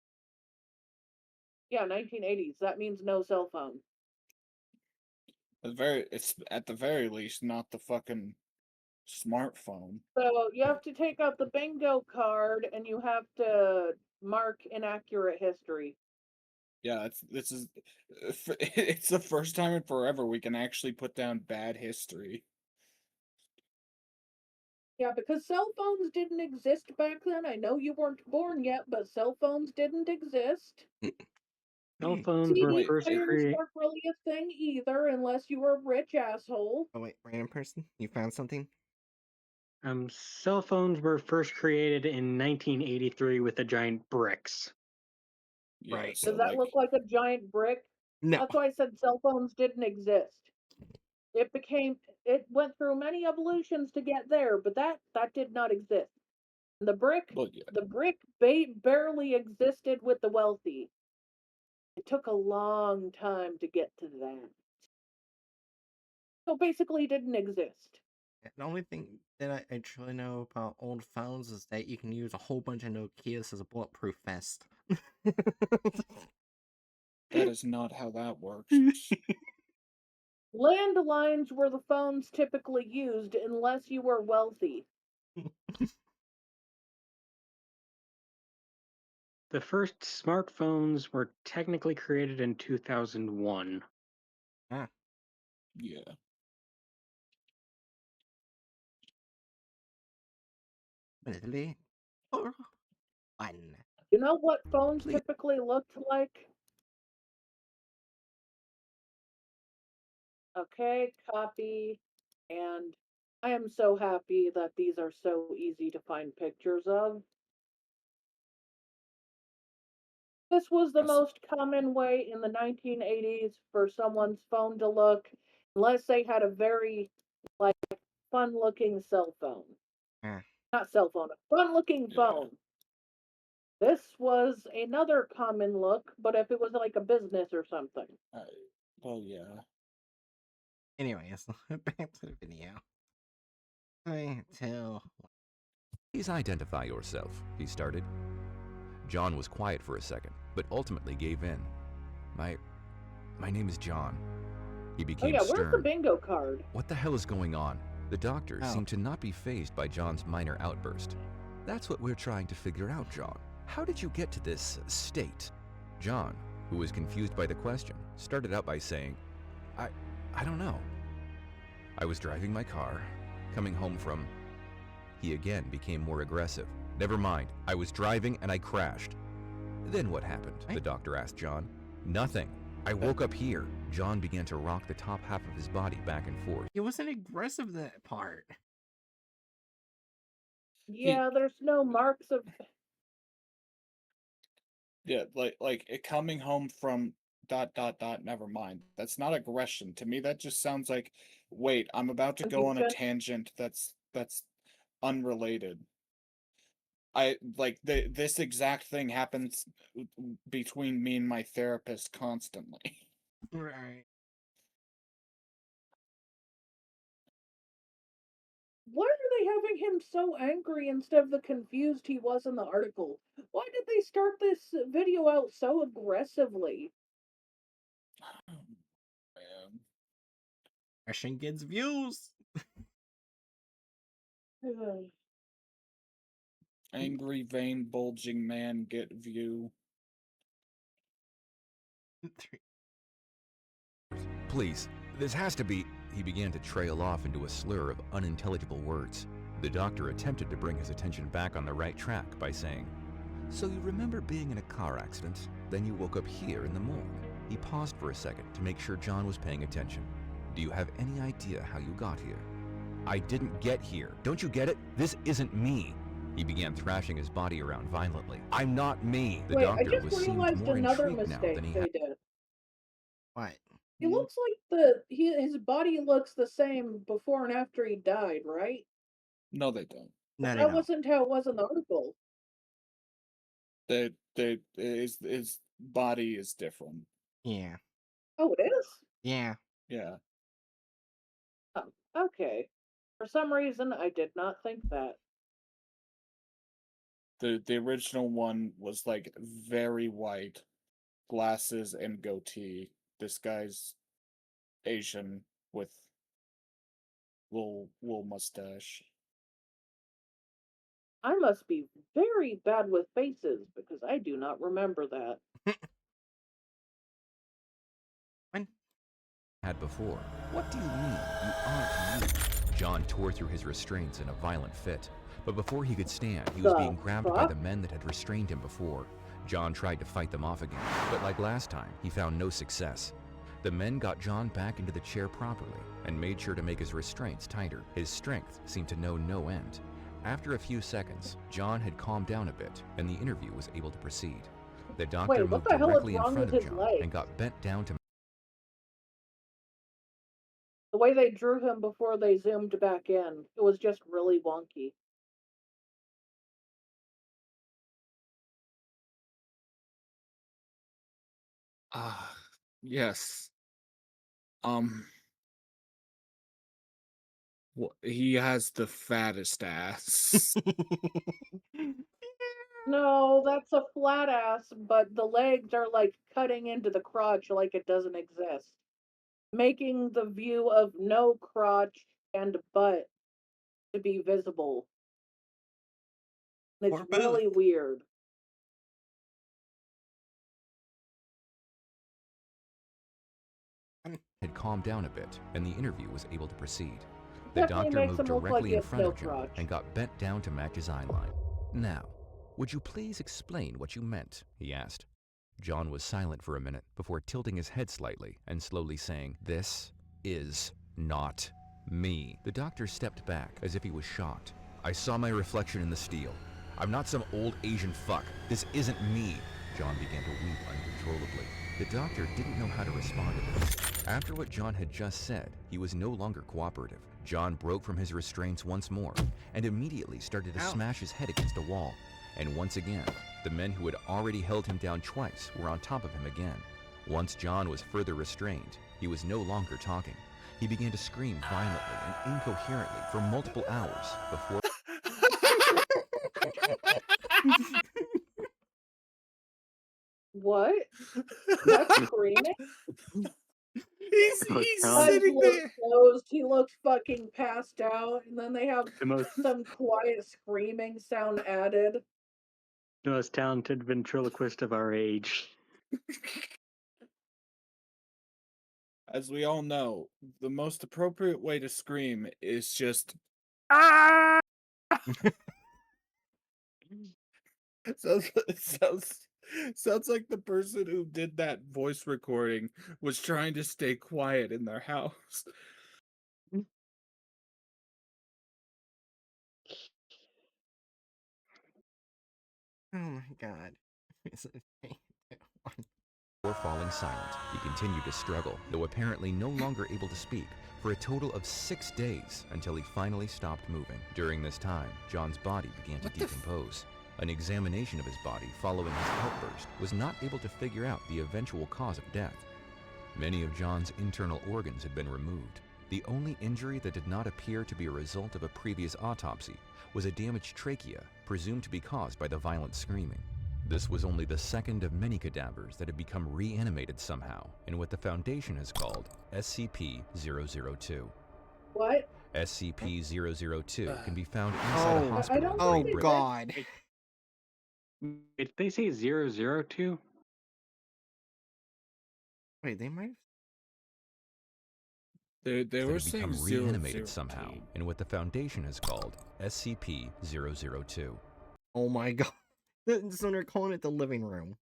Yeah, 1980s. That means no cell phone. It's at the very least not the fucking smartphone. So you have to take out the bingo card and you have to mark inaccurate history. Yeah, it's the first time in forever we can actually put down bad history. Yeah, because cell phones didn't exist back then. I know you weren't born yet, but cell phones didn't exist. Cell phones were CD Wait, first players created. weren't really a thing either, unless you were a rich asshole. Oh wait, random person, you found something? Cell phones were first created in 1983 with the giant bricks. yeah, Right. so Does that like look like a giant brick? No. That's why I said cell phones didn't exist. It went through many evolutions to get there, but that did not exist. The brick, well, yeah, the brick barely existed with the wealthy. It took a long time to get to that. So basically, it didn't exist. The only thing that I truly know about old phones is that you can use a whole bunch of Nokias as a bulletproof vest. that is not how that works. Landlines were the phones typically used unless you were wealthy. The first smartphones were technically created in 2001. Ah, Yeah. really? Or one. You know what phones Please. typically looked like? Okay, copy. And I am so happy that these are so easy to find pictures of. This was the That's most common way in the 1980s for someone's phone to look, unless they had a very fun looking cell phone. Ah, Not cell phone, a fun looking yeah. phone. This was another common look, but if it was like a business or something. I, well, yeah. anyways, back to the video. Until Please identify yourself, he started. John was quiet for a second, but ultimately gave in. My name is John. He Oh became yeah, where's the stern. bingo card? What the hell is going on? The doctor Oh. seemed to not be fazed by John's minor outburst. That's what we're trying to figure out, John. How did you get to this state? John, who was confused by the question, started out by saying, I don't know. I was driving my car, coming home from... He again became more aggressive. Never mind, I was driving and I crashed. Then what happened? The doctor asked John. Nothing. I woke up here. John began to rock the top half of his body back and forth. it wasn't aggressive that part. Yeah, there's no marks of. Yeah, like it coming home from ... Never mind. That's not aggression. To me, that just sounds like, wait, I'm about to go on a Confusion. tangent that's unrelated. This exact thing happens between me and my therapist constantly. Right. Why are they having him so angry instead of the confused he was in the article? Why did they start this video out so aggressively? Man. Russian gets views. Angry, vein bulging man get view. Please, this has to be... He began to trail off into a slur of unintelligible words. The doctor attempted to bring his attention back on the right track by saying, "So you remember being in a car accident, then you woke up here in the morgue." He paused for a second to make sure John was paying attention. "Do you have any idea how you got here?" "I didn't get here. Don't you get it? This isn't me." He began thrashing his body around violently. "I'm not me." The Wait, I doctor just seemed realized more another intrigued now than mistake he they had. did. What? It looks like his body looks the same before and after he died, right? No, they don't. No, they That don't. wasn't how it was in the article. His body is different. Yeah. Oh, it is? Yeah. Yeah. Oh, okay. For some reason, I did not think that. The original one was like very white, glasses and goatee. This guy's Asian with little mustache. I must be very bad with faces because I do not remember that. When? Had before. What do you mean? You aren't you? John tore through his restraints in a violent fit. But before he could stand, he was The being grabbed by fuck? the men that had restrained him before. John tried to fight them off again, but like last time, he found no success. The men got John back into the chair properly and made sure to make his restraints tighter. His strength seemed to know no end. After a few seconds, John had calmed down a bit and the interview was able to proceed. The doctor Wait, what moved the hell is directly in wrong front with of his John leg? and got bent down to... The way they drew him before they zoomed back in, it was just really wonky. Ah, yes. He has the fattest ass. No, that's a flat ass, but the legs are like cutting into the crotch like it doesn't exist, making the view of no crotch and butt to be visible. It's Or both. really weird. had calmed down a bit, and the interview was able to proceed. The Definitely doctor makes moved him look like directly he in has front no of John crotch. and got bent down to match his eye line. "Now, would you please explain what you meant?" he asked. John was silent for a minute before tilting his head slightly and slowly saying, "This is not me." The doctor stepped back as if he was shocked. "I saw my reflection in the steel. I'm not some old Asian fuck. This isn't me." John began to weep uncontrollably. The doctor didn't know how to respond to this. After what John had just said, he was no longer cooperative. John broke from his restraints once more and immediately started to Ow. smash his head against a wall. And once again, the men who had already held him down twice were on top of him again. Once John was further restrained, he was no longer talking. He began to scream violently and incoherently for multiple hours before... What? That's screaming? He's Most Eyes sitting look there. closed, he looks fucking passed out, and then they have the most some quiet screaming sound added. the most talented ventriloquist of our age. As we all know, the most appropriate way to scream is just sounds sounds like the person who did that voice recording was trying to stay quiet in their house. Oh my god. Before falling silent, he continued to struggle, though apparently no longer able to speak, for a total of 6 days until he finally stopped moving. During this time, John's body began to decompose. An examination of his body following his outburst was not able to figure out the eventual cause of death. Many of John's internal organs had been removed. The only injury that did not appear to be a result of a previous autopsy was a damaged trachea, presumed to be caused by the violent screaming. This was only the second of many cadavers that had become reanimated somehow in what the Foundation has called SCP-002. What? SCP-002 can be found inside a Oh, hospital. don't in oh think Great they Britain. god. Did they say 002? Wait, they might have They that were had saying become reanimated somehow 002. in what the Foundation has called SCP-002. Oh my god. So they're calling it the living room.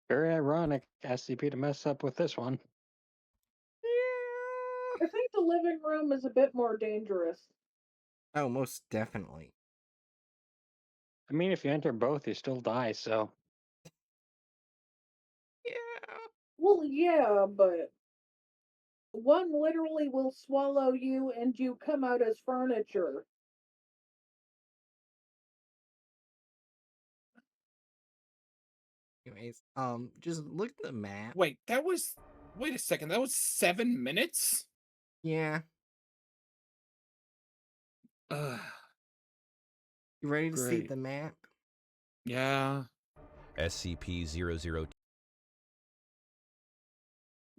Very ironic, SCP to mess up with this one. Yeah. I think the living room is a bit more dangerous. Oh, most definitely. I mean, if you enter both, you still die, so. Yeah. Well, yeah, but one literally will swallow you and you come out as furniture. Anyways, just look at the map. Wait a second, that was 7 minutes? Yeah. Ugh, You ready to see great. the map? Yeah. SCP-002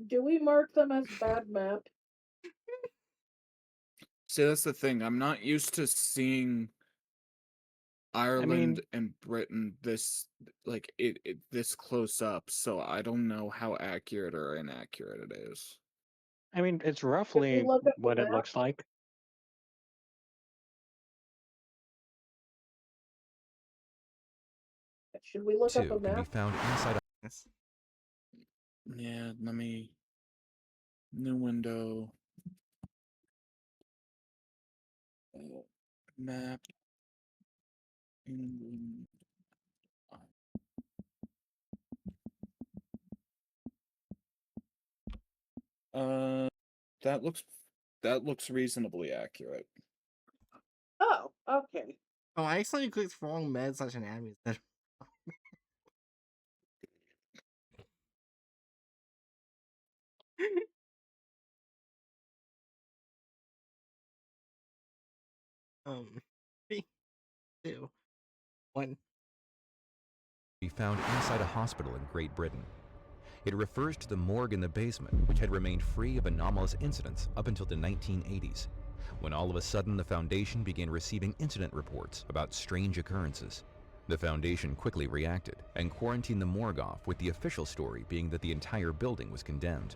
Do we mark them as bad map? See, that's the thing. I'm not used to seeing Ireland and Britain this like it this close up, so I don't know how accurate or inaccurate it is. I mean, it's Should we roughly look at the what it map? looks like. Should we look up a can be map? found inside a Yes. Yeah, let me new window. Map England. Uh, that looks reasonably accurate. Oh, okay. Oh, I accidentally clicked wrong med/anatomy instead. Three, two, one. be found inside a hospital in Great Britain. It refers to the morgue in the basement, which had remained free of anomalous incidents up until the 1980s, when all of a sudden the Foundation began receiving incident reports about strange occurrences. The Foundation quickly reacted and quarantined the morgue off, with the official story being that the entire building was condemned.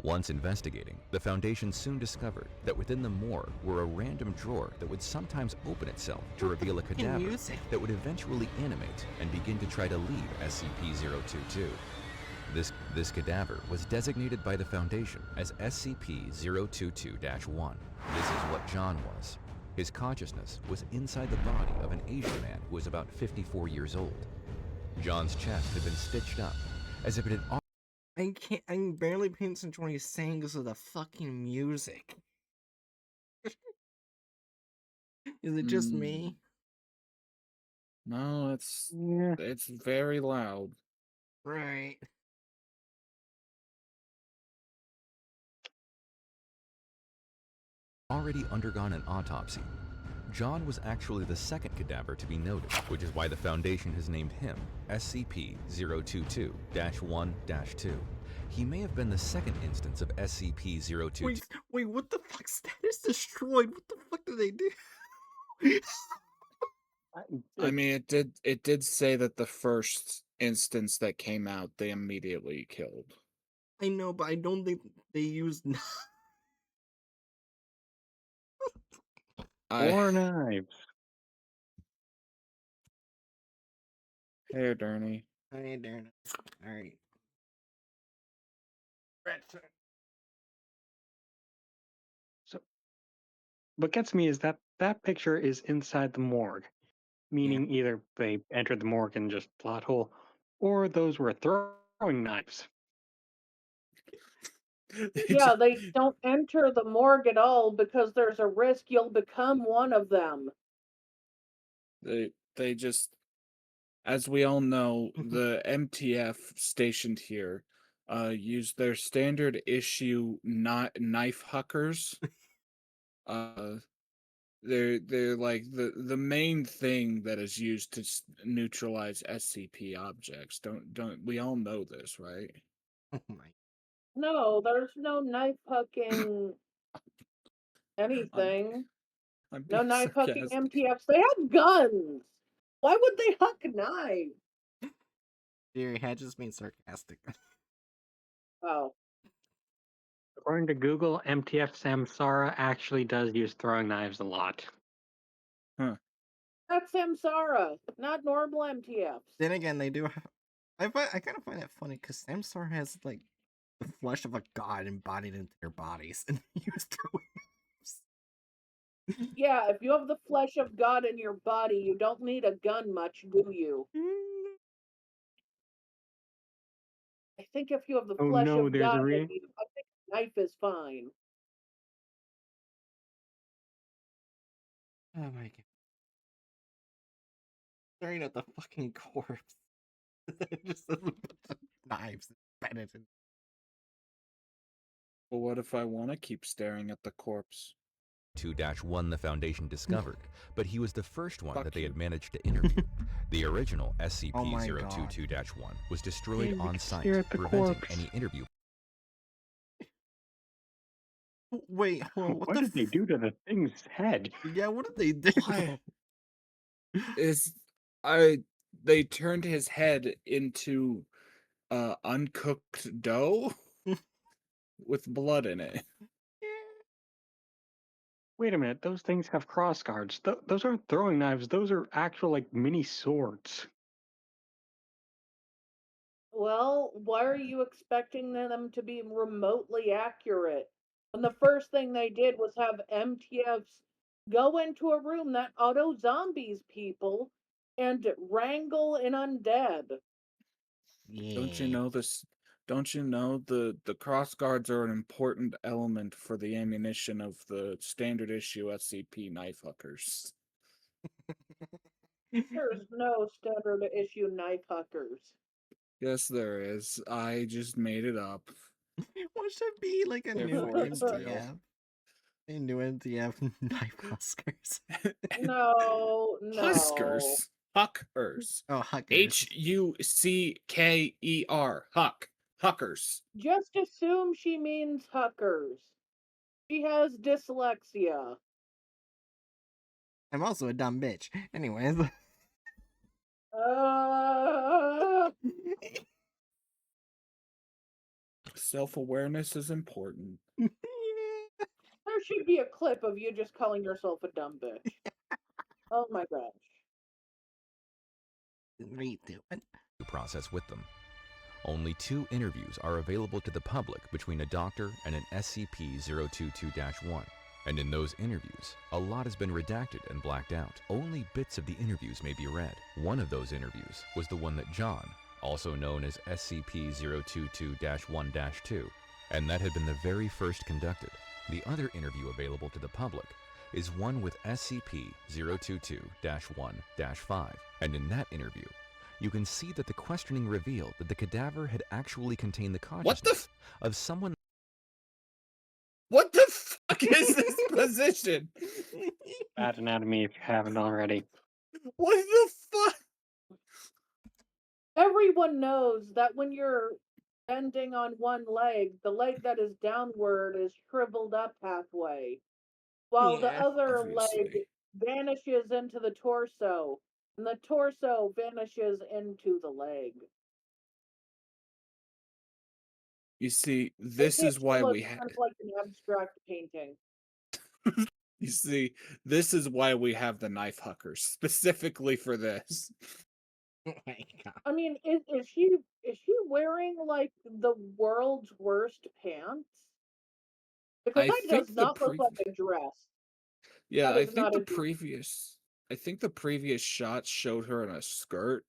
Once investigating, the Foundation soon discovered that within the morgue were a random drawer that would sometimes open itself to reveal a cadaver music. that would eventually animate and begin to try to leave SCP-022. This cadaver was designated by the Foundation as SCP-022-1. This is what John was. His consciousness was inside the body of an Asian man who was about 54 years old. John's chest had been stitched up, as if it had I'm barely paying attention to what he's saying because of the fucking music. Is it just me? No, Yeah. it's very loud. Right. already undergone an autopsy. John was actually the second cadaver to be noted, which is why the Foundation has named him SCP-022-1-2. He may have been the second instance of SCP-022. Wait, what the fuck? Status destroyed. What the fuck did they do? I mean, it did say that the first instance that came out, they immediately killed. I know, but I don't think they used. Or knives. Hey, Derny. Hey, darn it. All right. So, what gets me is that that picture is inside the morgue, meaning either they entered the morgue and just plot hole, or those were throwing knives. Yeah, they don't enter the morgue at all because there's a risk you'll become one of them. They just, as we all know, the MTF stationed here use their standard issue not knife huckers. They're like the main thing that is used to neutralize SCP objects. Don't we all know this, right? Oh my. No, there's no knife hucking I'm anything. I'm No being knife hucking sarcastic. MTFs. They have guns. Why would they huck knives? Jerry had just being sarcastic. Oh, According to Google, MTF Samsara actually does use throwing knives a lot. Huh. that's Samsara, not normal MTFs. Then again, they do have. I kind of find it funny because Samsar has like the flesh of a god embodied into their bodies, and they use throwing knives. Yeah, if you have the flesh of God in your body, you don't need a gun much, do you? I think if you have the Oh flesh no, of there's a God in re. you, I think a knife is fine. Oh my god! Staring at the fucking corpse. It just has a bunch of knives embedded in. Well, what if I want to keep staring at the corpse? 2-1 the Foundation discovered, but he was the first one Fuck that they you. had managed to interview. The original Oh my god. SCP-022-1 was destroyed Yeah, we on can site, stare at the preventing corpse. any interview. Wait, hold on. What What the? did they do to the thing's head? Yeah, what did they do? Why is I? They turned his head into uncooked dough with blood in it. Wait a minute, those things have cross guards. Those aren't throwing knives. Those are actual like mini swords. Well, why are you expecting them to be remotely accurate? When the first thing they did was have MTFs go into a room that auto zombies people and wrangle an undead. Don't you Yeah. know this? Don't you know the cross guards are an important element for the ammunition of the standard issue SCP knife huckers? There's no standard issue knife huckers. Yes, there is. I just made it up. What should be like a new Therefore, it's real. MTF? A new MTF knife huskers. No, no. Huskers. Huckers. Oh, huckers. Hucker. Huck. Huckers. Just assume she means huckers. She has dyslexia. I'm also a dumb bitch. Anyways. Uh, Self awareness is important. there should be a clip of you just calling yourself a dumb bitch. Oh my gosh. Me too. process with them. Only 2 interviews are available to the public between a doctor and an SCP-022-1. And in those interviews, a lot has been redacted and blacked out. Only bits of the interviews may be read. One of those interviews was the one that John, also known as SCP-022-1-2, and that had been the very first conducted. The other interview available to the public is one with SCP-022-1-5, and in that interview, you can see that the questioning revealed that the cadaver had actually contained the What the consciousness of someone. What the fuck is this position? Bad anatomy if you haven't already. What the fuck? Everyone knows that when you're bending on one leg, the leg that is downward is shriveled up halfway, while the Yeah. other leg Obviously. vanishes into the torso, and the torso vanishes into the leg. You see, That this is picture why we looks had. kind of like an abstract painting. You see, this is why we have the knife huckers specifically for this. Oh my god. I mean, is she wearing like the world's worst pants? Because I that does think the not look like a dress. yeah, That I is think not the a dress. previous I think the previous shot showed her in a skirt.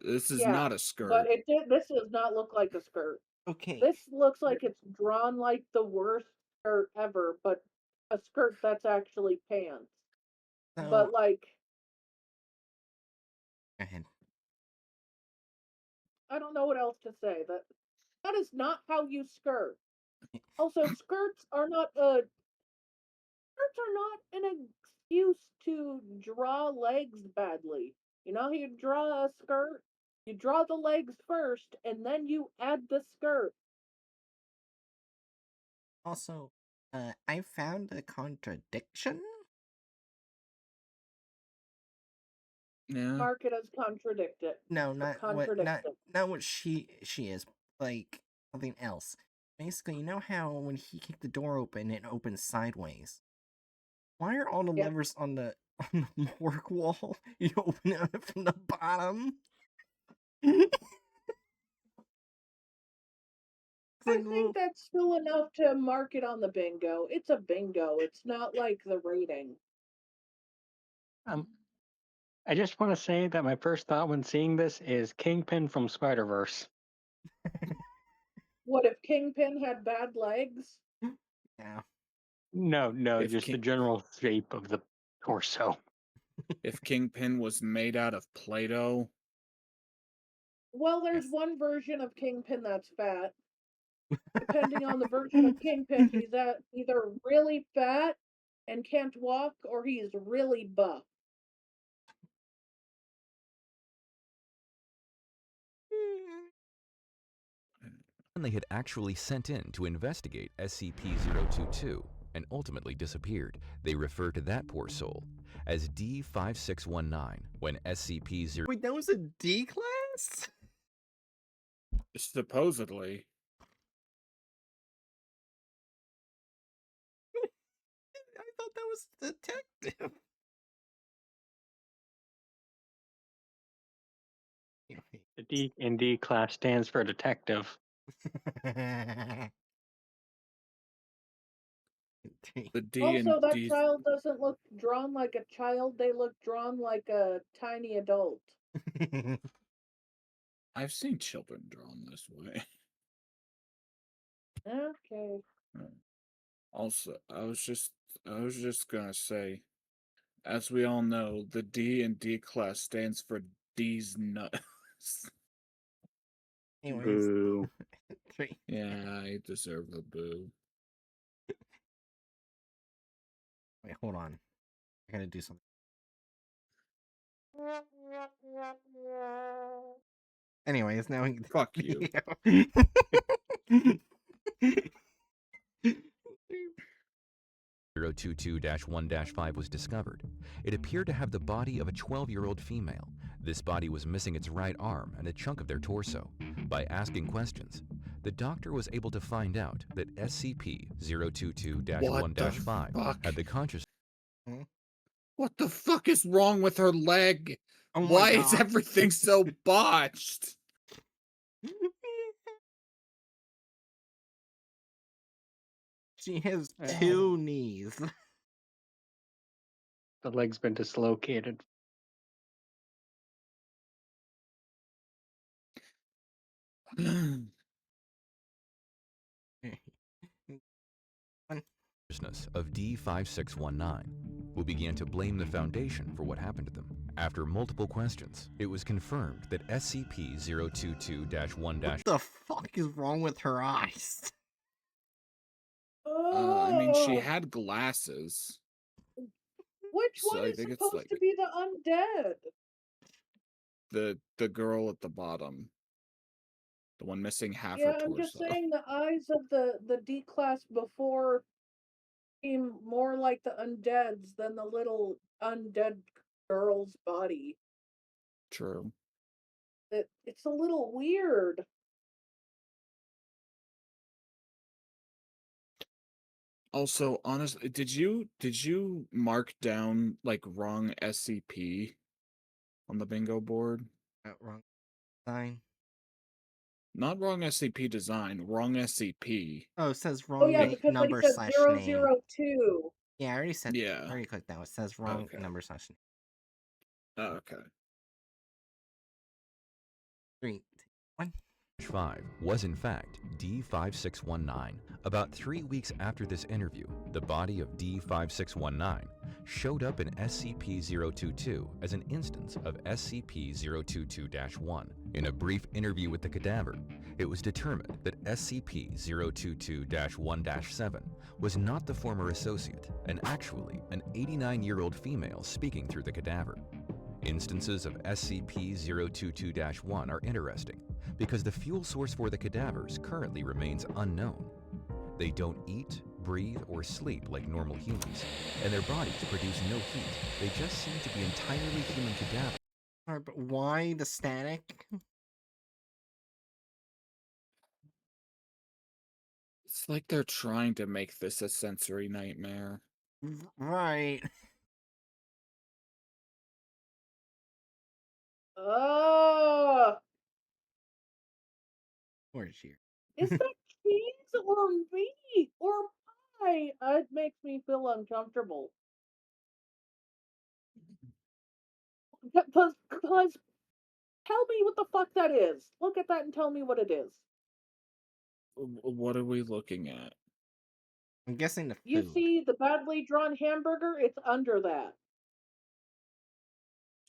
This is Yeah, not a but skirt. it did. This does not look like a skirt. Okay. This looks like it's drawn like the worst skirt ever, but a skirt that's actually pants. So But like, go ahead. I don't know what else to say. That is not how you skirt. Also, skirts are not an excuse to draw legs badly. You know how you draw a skirt? You draw the legs first, and then you add the skirt. Also, I found a contradiction. Yeah. Mark it as contradicted. No, not what Contradicted. not what she is like. something else. Basically, you know how when he kicked the door open, it opens sideways. Why are all the Yep. levers on the morgue wall? You open it from the bottom. I think that's still enough to mark it on the bingo. It's a bingo. It's not like the rating. I just want to say that my first thought when seeing this is Kingpin from Spider-Verse. What if Kingpin had bad legs? Yeah. No, If just the King, general shape of the torso. if Kingpin was made out of Play-Doh, Well, there's if one version of Kingpin that's fat. Depending on the version of Kingpin, he's either really fat and can't walk, or he's really buff. They had actually sent in to investigate SCP-022 and ultimately disappeared. They refer to that poor soul as D5619 when SCP-0... Wait, that was a D class? supposedly, I thought that was detective. The D in D class stands for detective. the D and Also, that D. child doesn't look drawn like a child, they look drawn like a tiny adult. I've seen children drawn this way. Okay. Also, I was just gonna say, as we all know, the D in D class stands for D's nuts. Anyways, Boo. 3. Yeah, I deserve a boo. Wait, hold on. I gotta do something. Anyways, now we Fuck you. 022-1-5 was discovered. It appeared to have the body of a 12-year-old female. This body was missing its right arm and a chunk of their torso. By asking questions, the doctor was able to find out that What the SCP-022-1-5 fuck? had the consciousness What the fuck is wrong with her leg? Oh my Why is god. everything so botched? She has Oh. 2 knees. The leg's been dislocated. of D5619, who began to blame the Foundation for what happened to them. After multiple questions, it was confirmed that SCP-022-1- What the fuck is wrong with her eyes? I mean, she Oh, had glasses, which one so I is think it's supposed like to be the undead? the girl at the bottom, the one missing half her Yeah, I'm just torso. saying the eyes of the D class before seem more like the undeads than the little undead girl's body. True. It's a little weird. Also, honestly, did you mark down like wrong SCP on the bingo board? Wrong sign. Not wrong SCP design, wrong SCP. Oh, it says Oh wrong yeah, because when he number said slash name. 002. Yeah, I already said. I Yeah. already clicked that. It says wrong Okay. number slash name. Okay. 3, 2, 1. 5 was in fact D5619. About 3 weeks after this interview, the body of D5619 showed up in SCP-022 as an instance of SCP-022-1. In a brief interview with the cadaver, it was determined that SCP-022-1-7 was not the former associate and actually an 89-year-old female speaking through the cadaver. Instances of SCP-022-1 are interesting because the fuel source for the cadavers currently remains unknown. They don't eat, breathe, or sleep like normal humans, and their bodies produce no heat. They just seem to be entirely human cadavers. Alright, but why the static? It's like they're trying to make this a sensory nightmare. Right. Oh, Where's she? is that cheese or meat or pie? It makes me feel uncomfortable. Because, tell me what the fuck that is. Look at that and tell me what it is. What are we looking at? I'm guessing the You food. see the badly drawn hamburger? It's under that.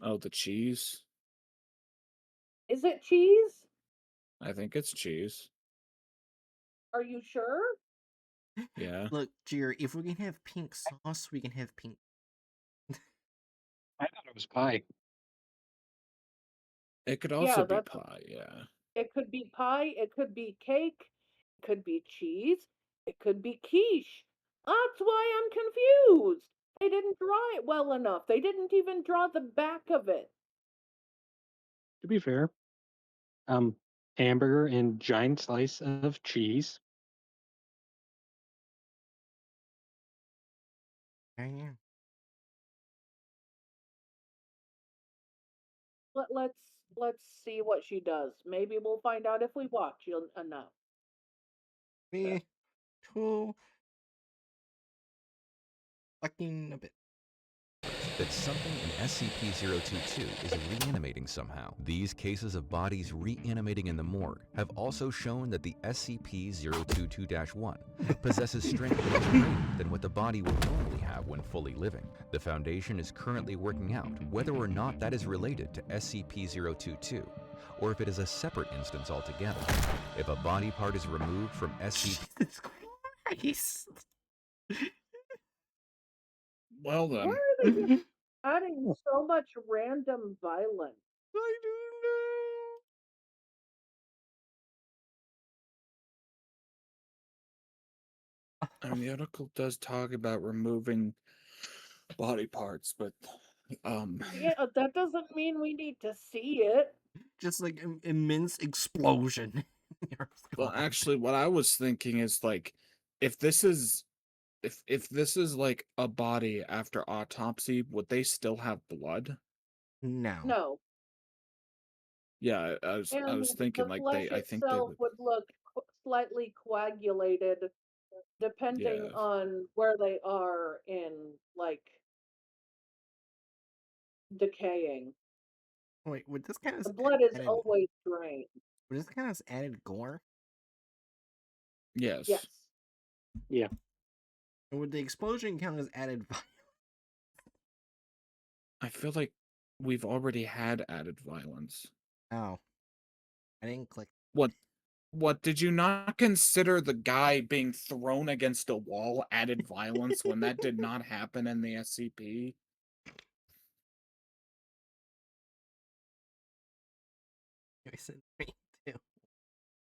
Oh, the cheese? Is it cheese? I think it's cheese. Are you sure? Yeah. Look, Jerry, if we can have pink sauce, we can have pink. I thought it was pie. It could also Yeah, be that's pie, yeah. it could be pie, it could be cake, it could be cheese, it could be quiche. That's why I'm confused. They didn't draw it well enough. They didn't even draw the back of it. To be fair, um, hamburger and giant slice of cheese. Yeah. Let's see what she does. Maybe we'll find out if we watch enough. Me too fucking a bit. That something in SCP-022 is reanimating somehow. These cases of bodies reanimating in the morgue have also shown that the SCP-022-1 possesses strength much greater than what the body would normally have when fully living. The Foundation is currently working out whether or not that is related to SCP-022, or if it is a separate instance altogether. If a body part is removed from SCP... Jesus Christ. Well Why then. are they just adding so much random violence? I don't I mean, the article does talk about removing body parts, but Yeah, that doesn't mean we need to see it. Just like an immense explosion in your well, skull. actually, what I was thinking is like, if this is if this is like a body after autopsy, would they still have blood? No. No. Yeah, I And was thinking the like flesh I think they itself would. would look slightly coagulated depending Yeah, on where they are in, like, decaying. Wait, would this count The as blood is added? always drained. Would this count as added gore? yes. Yes. Yeah. Or would the explosion count as added violence? I feel like we've already had added violence. Oh, I didn't click. What what did you not consider the guy being thrown against a wall added violence when that did not happen in the SCP? I said 3, 2.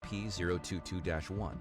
P022-1,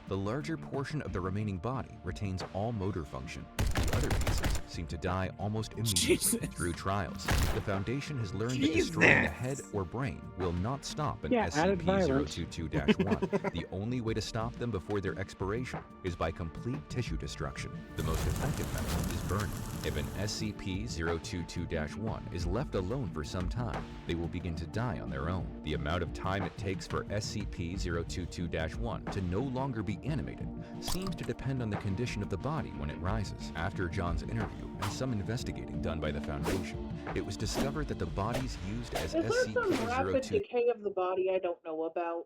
the larger portion of the remaining body retains all motor function. The other pieces seem to die almost immediately. Jesus. Through trials, the Foundation has learned that destroying the head or brain will not stop an Yeah, added violence. SCP-022-1. The only way to stop them before their expiration is by complete tissue destruction. The most effective method is burning. If an SCP-022-1 is left alone for some time, they will begin to die on their own. The amount of time it takes for SCP-022-1 to no longer be animated seems to depend on the condition of the body when it rises. After John's interview and some investigating done by the Foundation, it was discovered that the bodies used as Is there some rapid SCP-02... decay of the body I don't know about?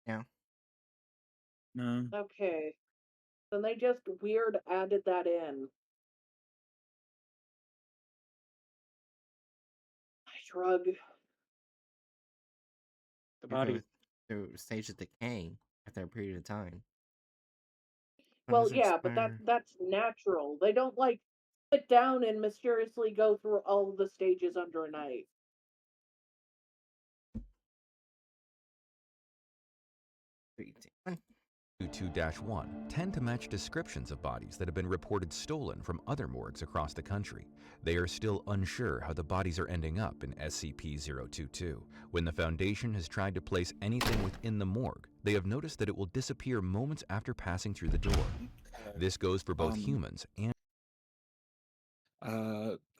Yeah. No. Okay. Then they just weird added that in. I shrug. The If it body. was through stage of decay after a period of time. When Well, does it yeah, but expire? that's natural. They don't like sit down and mysteriously go through all the stages under a night. 3, 2, 1. 22-1 tend to match descriptions of bodies that have been reported stolen from other morgues across the country. They are still unsure how the bodies are ending up in SCP-022. When the Foundation has tried to place anything within the morgue, they have noticed that it will disappear moments after passing through the door. This goes for both humans and...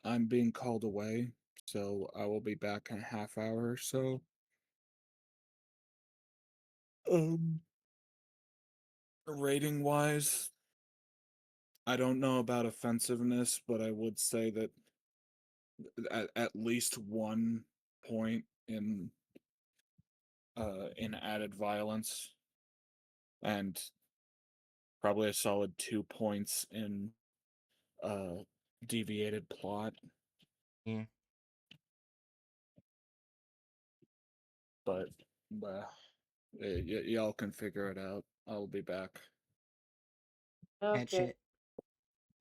I'm being called away, so I will be back in a half hour or so. Rating wise, I don't know about offensiveness, but I would say that at least 1 point in added violence, and probably a solid 2 points in deviated plot. Yeah. But y'all can figure it out. I'll be back. That Okay.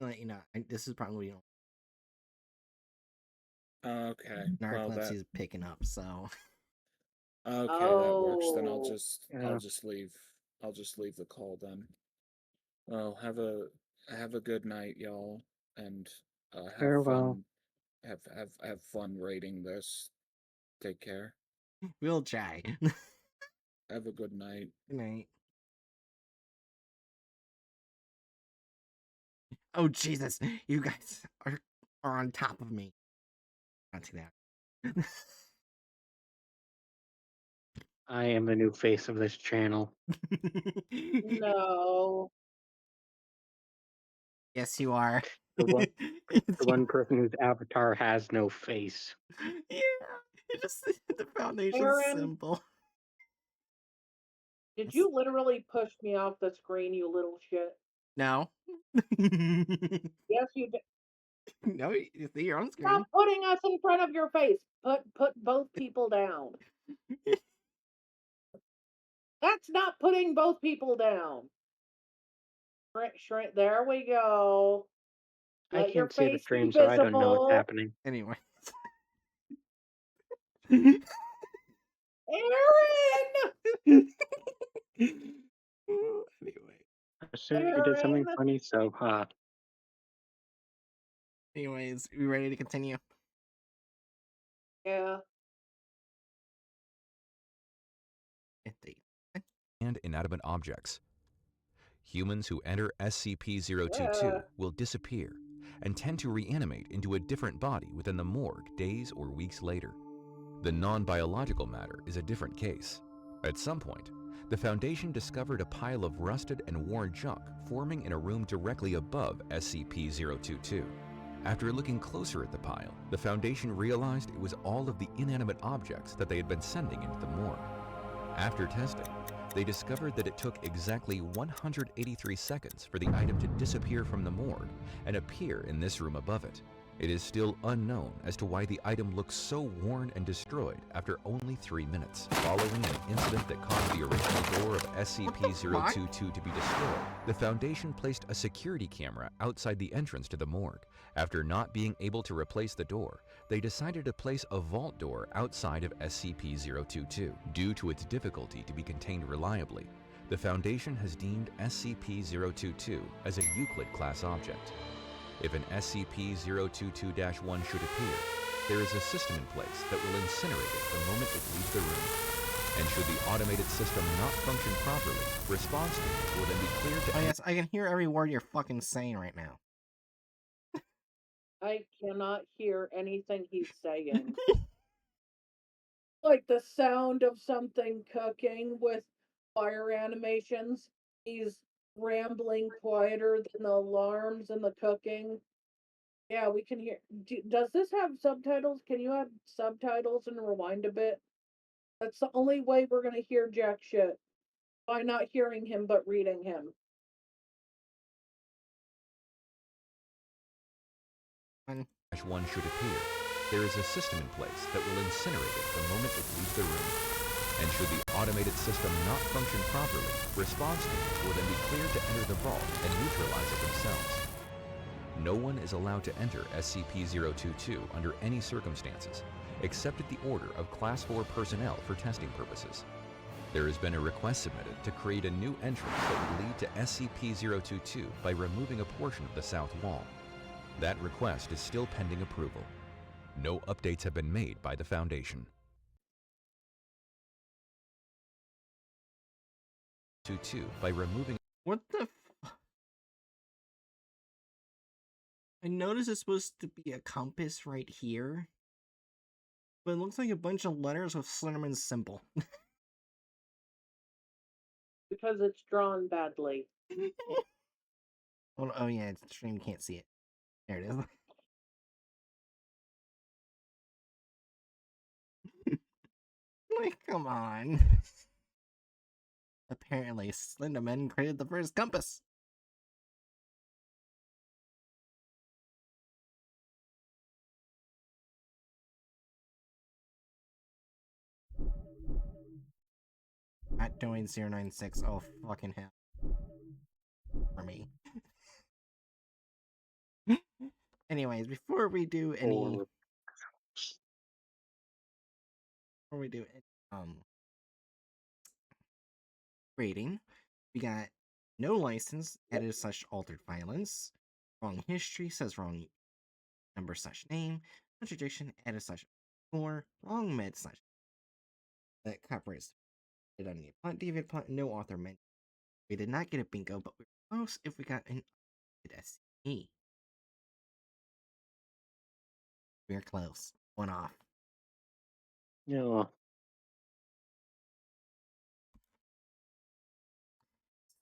shit. You know, this is probably, you know, Okay. Well, narcolepsy is picking up, so. okay, that works. Then I'll Oh. just leave. I'll just leave the call then. Well, have a good night, y'all, and have Farewell. fun. Have fun rating this. Take care. We'll try. Have a good night. Good night. Oh, Jesus. You guys are on top of me. Not see that. I am the new face of this channel. No. Yes, you are. The one, It's the you. one person whose avatar has no face. Yeah, it just the foundation Aaron, symbol. did Yes. you literally push me off the screen, you little shit? No. Yes, you did. No, you see, you're on Stop screen. putting us in front of your face. Put both people down. That's not putting both people down. Shrink. There we go. I Let your can't see the face be stream, so I don't know what's visible. happening. Anyway. Aaron! Anyway. I assumed you did something Aaron! funny, so Anyways, we ready to continue? Yeah. and inanimate objects. Humans who enter SCP-022 Yeah. will disappear and tend to reanimate into a different body within the morgue days or weeks later. The non-biological matter is a different case. At some point, the Foundation discovered a pile of rusted and worn junk forming in a room directly above SCP-022. After looking closer at the pile, the Foundation realized it was all of the inanimate objects that they had been sending into the morgue. After testing, they discovered that it took exactly 183 seconds for the item to disappear from the morgue and appear in this room above it. It is still unknown as to why the item looks so worn and destroyed after only 3 minutes. Following an incident that caused the original door of SCP-022 to be destroyed, the Foundation placed a security camera outside the entrance to the morgue. After not being able to replace the door, they decided to place a vault door outside of SCP-022. Due to its difficulty to be contained reliably, the Foundation has deemed SCP-022 as a Euclid-class object. If an SCP-022-1 should appear, there is a system in place that will incinerate it the moment it leaves the room. And should the automated system not function properly, response teams will then be cleared to... Oh yes, I can hear every word you're fucking saying right now. I cannot hear anything he's saying. Like the sound of something cooking with fire animations. He's rambling quieter than the alarms and the cooking. Yeah, we can hear. Does this have subtitles? Can you have subtitles and rewind a bit? That's the only way we're gonna hear jack shit. By not hearing him but reading him. One should appear, there is a system in place that will incinerate it the moment it leaves the room. And should the automated system not function properly, response teams will then be cleared to enter the vault and neutralize it themselves. No one is allowed to enter SCP-022 under any circumstances, except at the order of Class 4 personnel for testing purposes. There has been a request submitted to create a new entrance that would lead to SCP-022 by removing a portion of the south wall. That request is still pending approval. No updates have been made by the Foundation. 22 by removing. What the I noticed it's supposed to be a compass right here, but it looks like a bunch of letters with Slenderman's symbol. Because it's drawn badly. Oh yeah, it's stream, you can't see it. There it is. Like, come on. Apparently, Slenderman created the first compass. At doing 096, oh fucking hell. For me. Anyways, before we do any rating, we got no license, added such altered violence, wrong history, says wrong number slash name, contradiction, added such score, wrong med slash that copyrights did on the plot, deviant plot, no author meant. We did not get a bingo, but we were close if we got an SCP. We are close. One off. Yeah.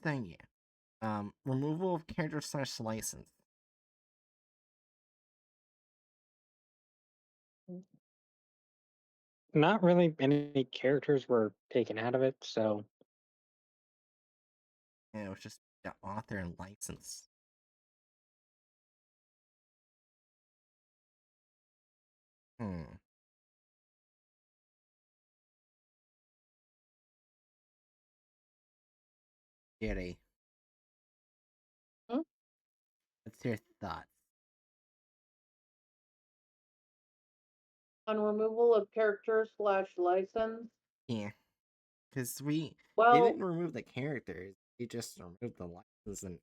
So yeah. Removal of character slash license. Not really any characters were taken out of it, so Yeah, it was just the author and license. Hmm. Gary, Hmm? what's your thoughts? On removal of character slash license. Yeah, because they Well, didn't remove the characters; they just removed the license and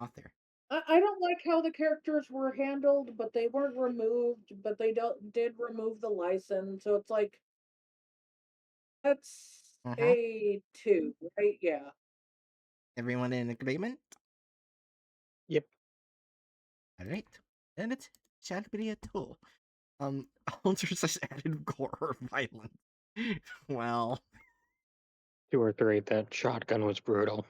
author. I don't like how the characters were handled, but they weren't removed, but they did remove the license. So it's like that's Uh-huh. a 2, right? Yeah. Everyone in agreement? yep. Alright. And it shall be a tool. Alters such added gore or violence. Well. 2 or 3. That shotgun was brutal.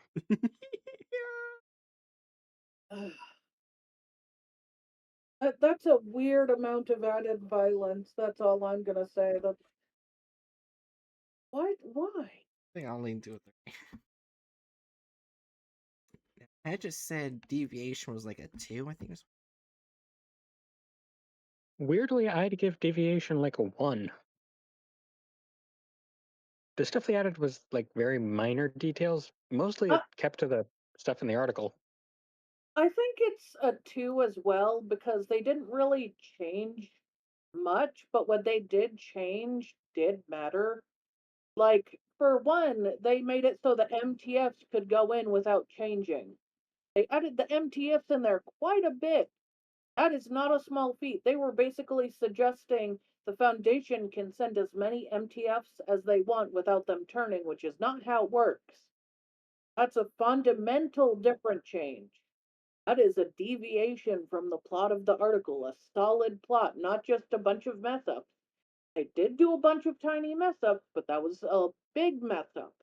That's a weird amount of added violence. That's all I'm gonna say. That's why? Why? I think I'll lean to it. I just said deviation was like a 2, I think it was. Weirdly, I'd give deviation like a 1. The stuff they added was like very minor details. Mostly I, it kept to the stuff in the article. I think it's a 2 as well because they didn't really change much, but what they did change did matter. Like, for one, they made it so the MTFs could go in without changing. They added the MTFs in there quite a bit. That is not a small feat. They were basically suggesting the Foundation can send as many MTFs as they want without them turning, which is not how it works. That's a fundamental different change. That is a deviation from the plot of the article, a solid plot, not just a bunch of mess ups. They did do a bunch of tiny mess ups, but that was a big mess up.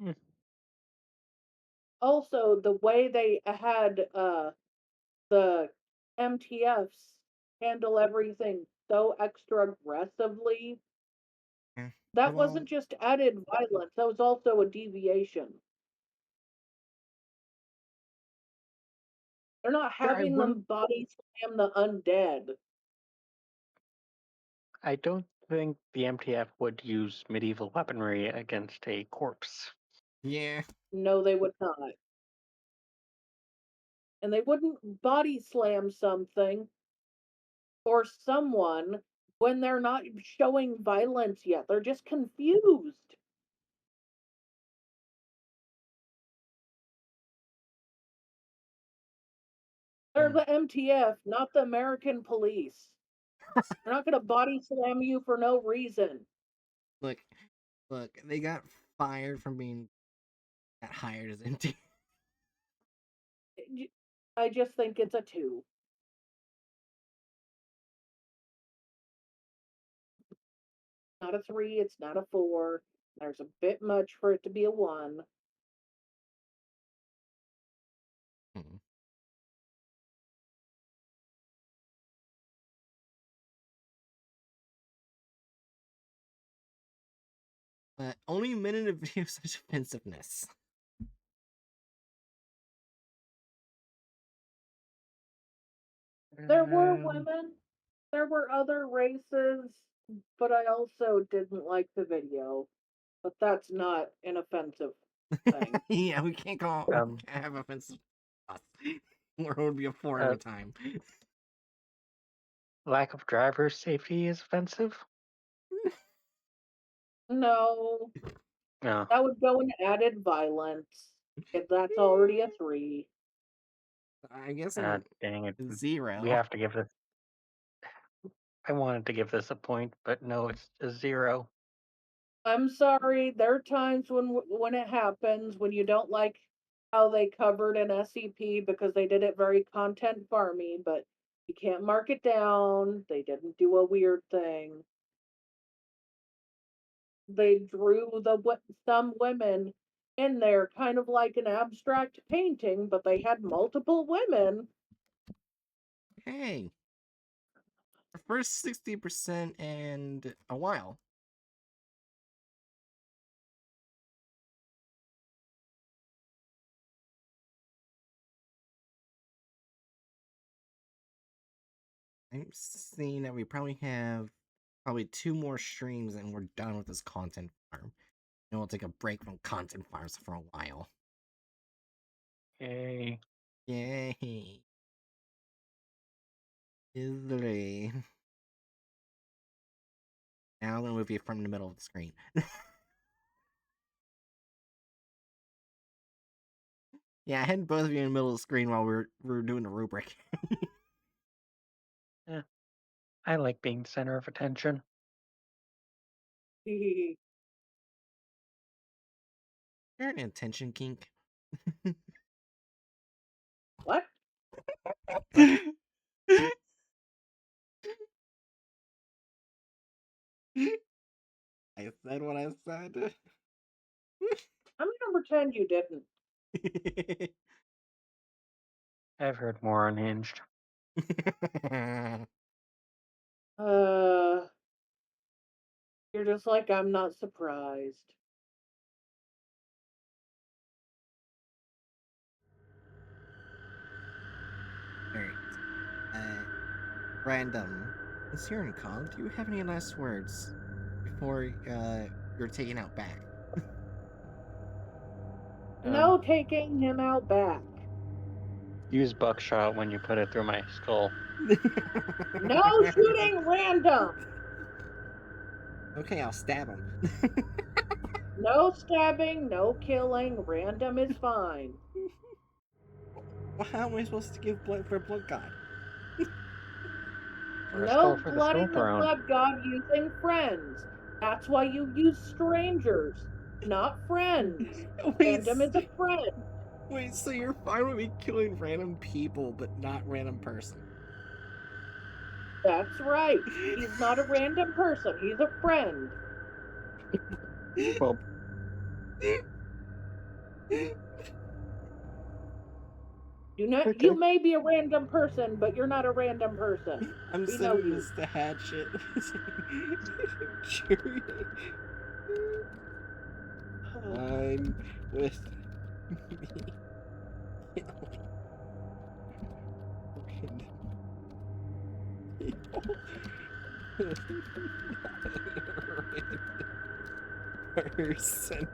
Hmm. Also, the way they had the MTFs handle everything so extra aggressively, Yeah. that Well, wasn't just added violence, that was also a deviation. They're not Sure, I having will. them body slam the undead. I don't think the MTF would use medieval weaponry against a corpse. yeah. No, they would not. And they wouldn't body slam something or someone when they're not showing violence yet. They're just confused. They're Mm. the MTF, not the American police. They're not gonna body slam you for no reason. Look, look, they got fired from being got hired as MT. I just think it's a 2. Not a 3, it's not a 4. There's a bit much for it to be a 1. Hmm. Only men in a video of such offensiveness. There were Um, women, there were other races, but I also didn't like the video. But that's not an offensive thing. Yeah, we can't um, have offensive us. Or it would be a 4 uh, every time. lack of driver safety is offensive. No, No, that would go in added violence. That's already a 3. I guess a dang it. We 0. have to give this. I wanted to give this a point, but no, it's a 0. I'm sorry, there are times when it happens, when you don't like how they covered an SCP because they did it very content farmy, but you can't mark it down. They didn't do a weird thing. They drew some women in there kind of like an abstract painting, but they had multiple women. Hey, our first 60% and a while. I'm seeing that we probably have 2 more streams and we're done with this content farm. And we'll take a break from content farms for a while. Yay. Yay. Easily. Now I'm gonna move you from the middle of the screen. Yeah, I had both of you in the middle of the screen while we were doing the rubric. Yeah, I like being center of attention. You're an attention kink. What? What? I said what I said. I'm gonna pretend you didn't. I've heard more unhinged. Uh, you're just like, I'm not surprised. Alright. Random. Since you're in call, do you have any last words before you're taken out back? No taking him out back. Use buckshot when you put it through my skull. No shooting random. Okay, I'll stab him. No stabbing, no killing. Random is fine. Well, how am I supposed to give blood for a blood god? Or a skull No for the skull blooding the throne. blood god using friends. That's why you use strangers, not friends. Wait, Random is a friend. wait, so you're fine with me killing random people, but not random person? That's right. He's not a random person. He's a friend. Well, You okay. may be a random person, but you're not a random person. I'm We know sending you. this to Hatchet. Cheerio. Fine with me killing random people. Not a random person.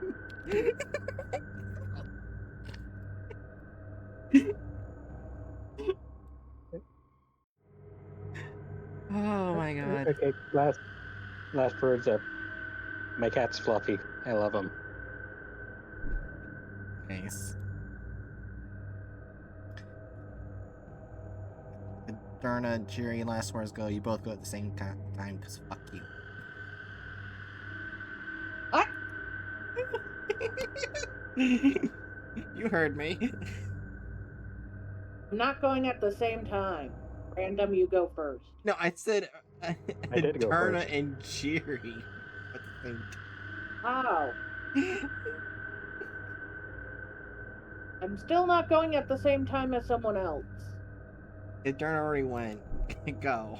Oh my god. ahead. Okay, last words are my cat's fluffy. I love him. Nice. Darna, Jerry, last words go. You both go at the same time, because fuck you. I You heard me. I'm not going at the same time. Random, you go first. No, I said I did go Darna first. and Jerry at the same Ow. time. I'm still not going at the same time as someone else. Darna already went. Go.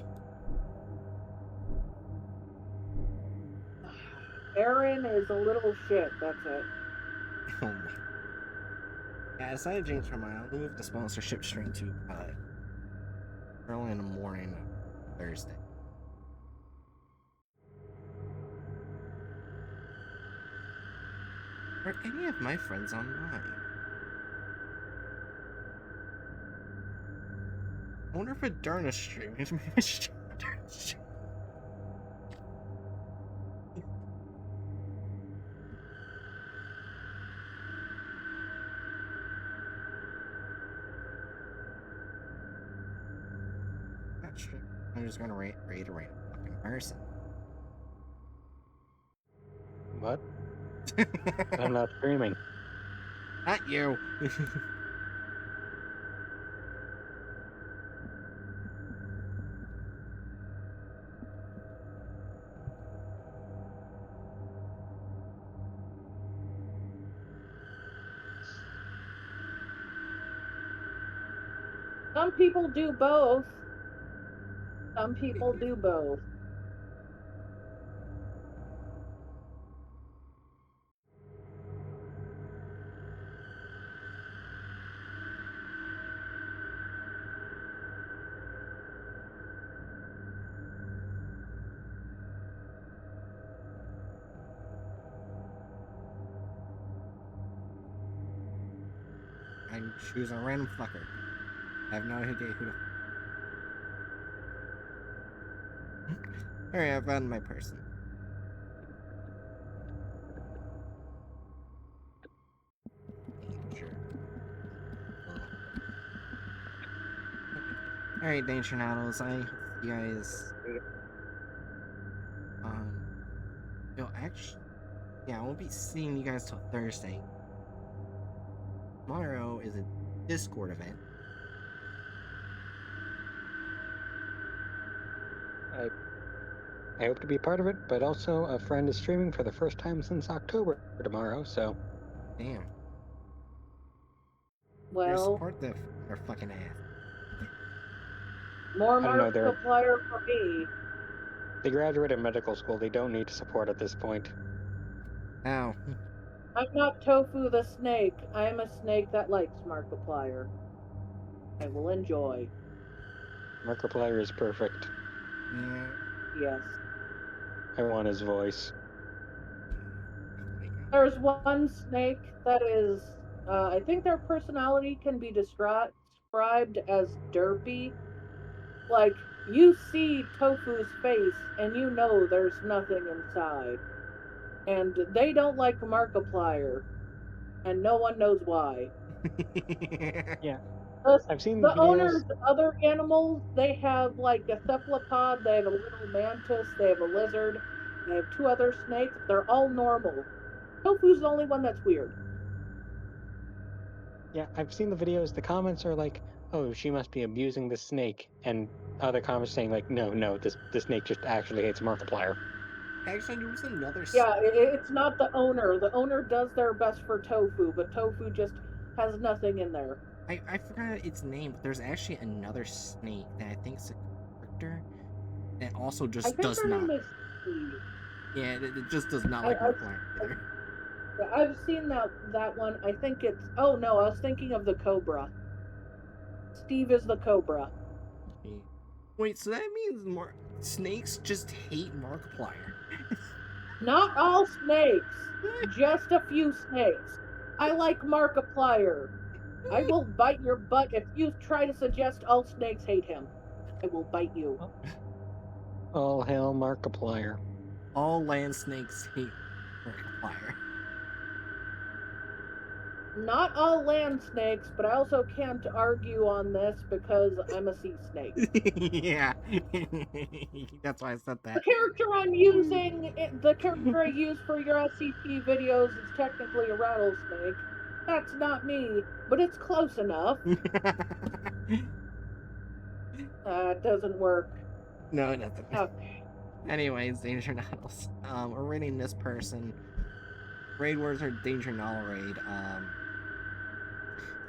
Aaron is a little shit, that's it. Oh my. Yeah, I decided to change my mind. I'll move the sponsorship stream to early in the morning of Thursday. Are any of my friends online? I wonder if a Darna stream is not sure. I'm just gonna rate a random fucking person. What? I'm not streaming. Not you. Some people do both. Some people do both. I choose a random fucker. I have no idea who to. Alright, I found my person. Danger. Alright, Danger Nattles. I hope you guys. Actually, yeah, I won't be seeing you guys till Thursday. Tomorrow is a Discord event. I hope to be part of it, but also a friend is streaming for the first time since October tomorrow, so Damn. You're Well, support their fucking ass. more I don't know. Markiplier for me. They graduated medical school. They don't need support at this point. Ow. I'm not Tofu the snake. I am a snake that likes Markiplier. I will enjoy. Markiplier is perfect. Yeah. Yes. I want his voice. Oh my god. There's one snake that is, I think their personality can be described as derpy. Like, you see Tofu's face and you know there's nothing inside. And they don't like Markiplier, and no one knows why. Yeah, The, I've seen the videos. owner's other animals, they have like a cephalopod, they have a little mantis, they have a lizard, they have two other snakes. They're all normal. Tofu's the only one that's weird. Yeah, I've seen the videos. The comments are like, "Oh, she must be abusing the snake," and other comments saying like, "No, no, this the snake just actually hates Markiplier." Actually, there was another. Yeah, it's not the owner. The owner does their best for Tofu, but Tofu just has nothing in there. I forgot its name, but there's actually another snake that I think is a character that also I just think does her not. name is Steve. Yeah, it just does not I, like I've, Markiplier either. I've seen that one. I think it's. Oh no, I was thinking of the Cobra. Steve is the Cobra. Yeah. Wait, so that means more snakes just hate Markiplier? Not all snakes, just a few snakes. I like Markiplier. I will bite your butt if you try to suggest all snakes hate him. I will bite you. All hail Markiplier. All land snakes hate Markiplier. Not all land snakes, but I also can't argue on this because I'm a sea snake. Yeah. That's why I said The that. character I'm using, the character I use for your SCP videos is technically a rattlesnake. That's not me, but it's close enough. It doesn't work. No, it doesn't. Okay. Anyways, Danger Noddles. We're raiding this person. Raid words are Danger Null raid.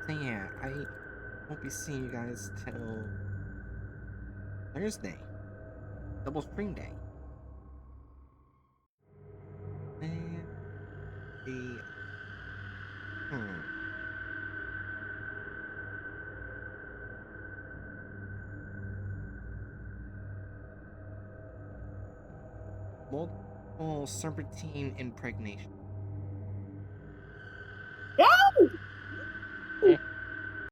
So yeah, I won't be seeing you guys till Thursday. Double stream day. And the multiple serpentine impregnation.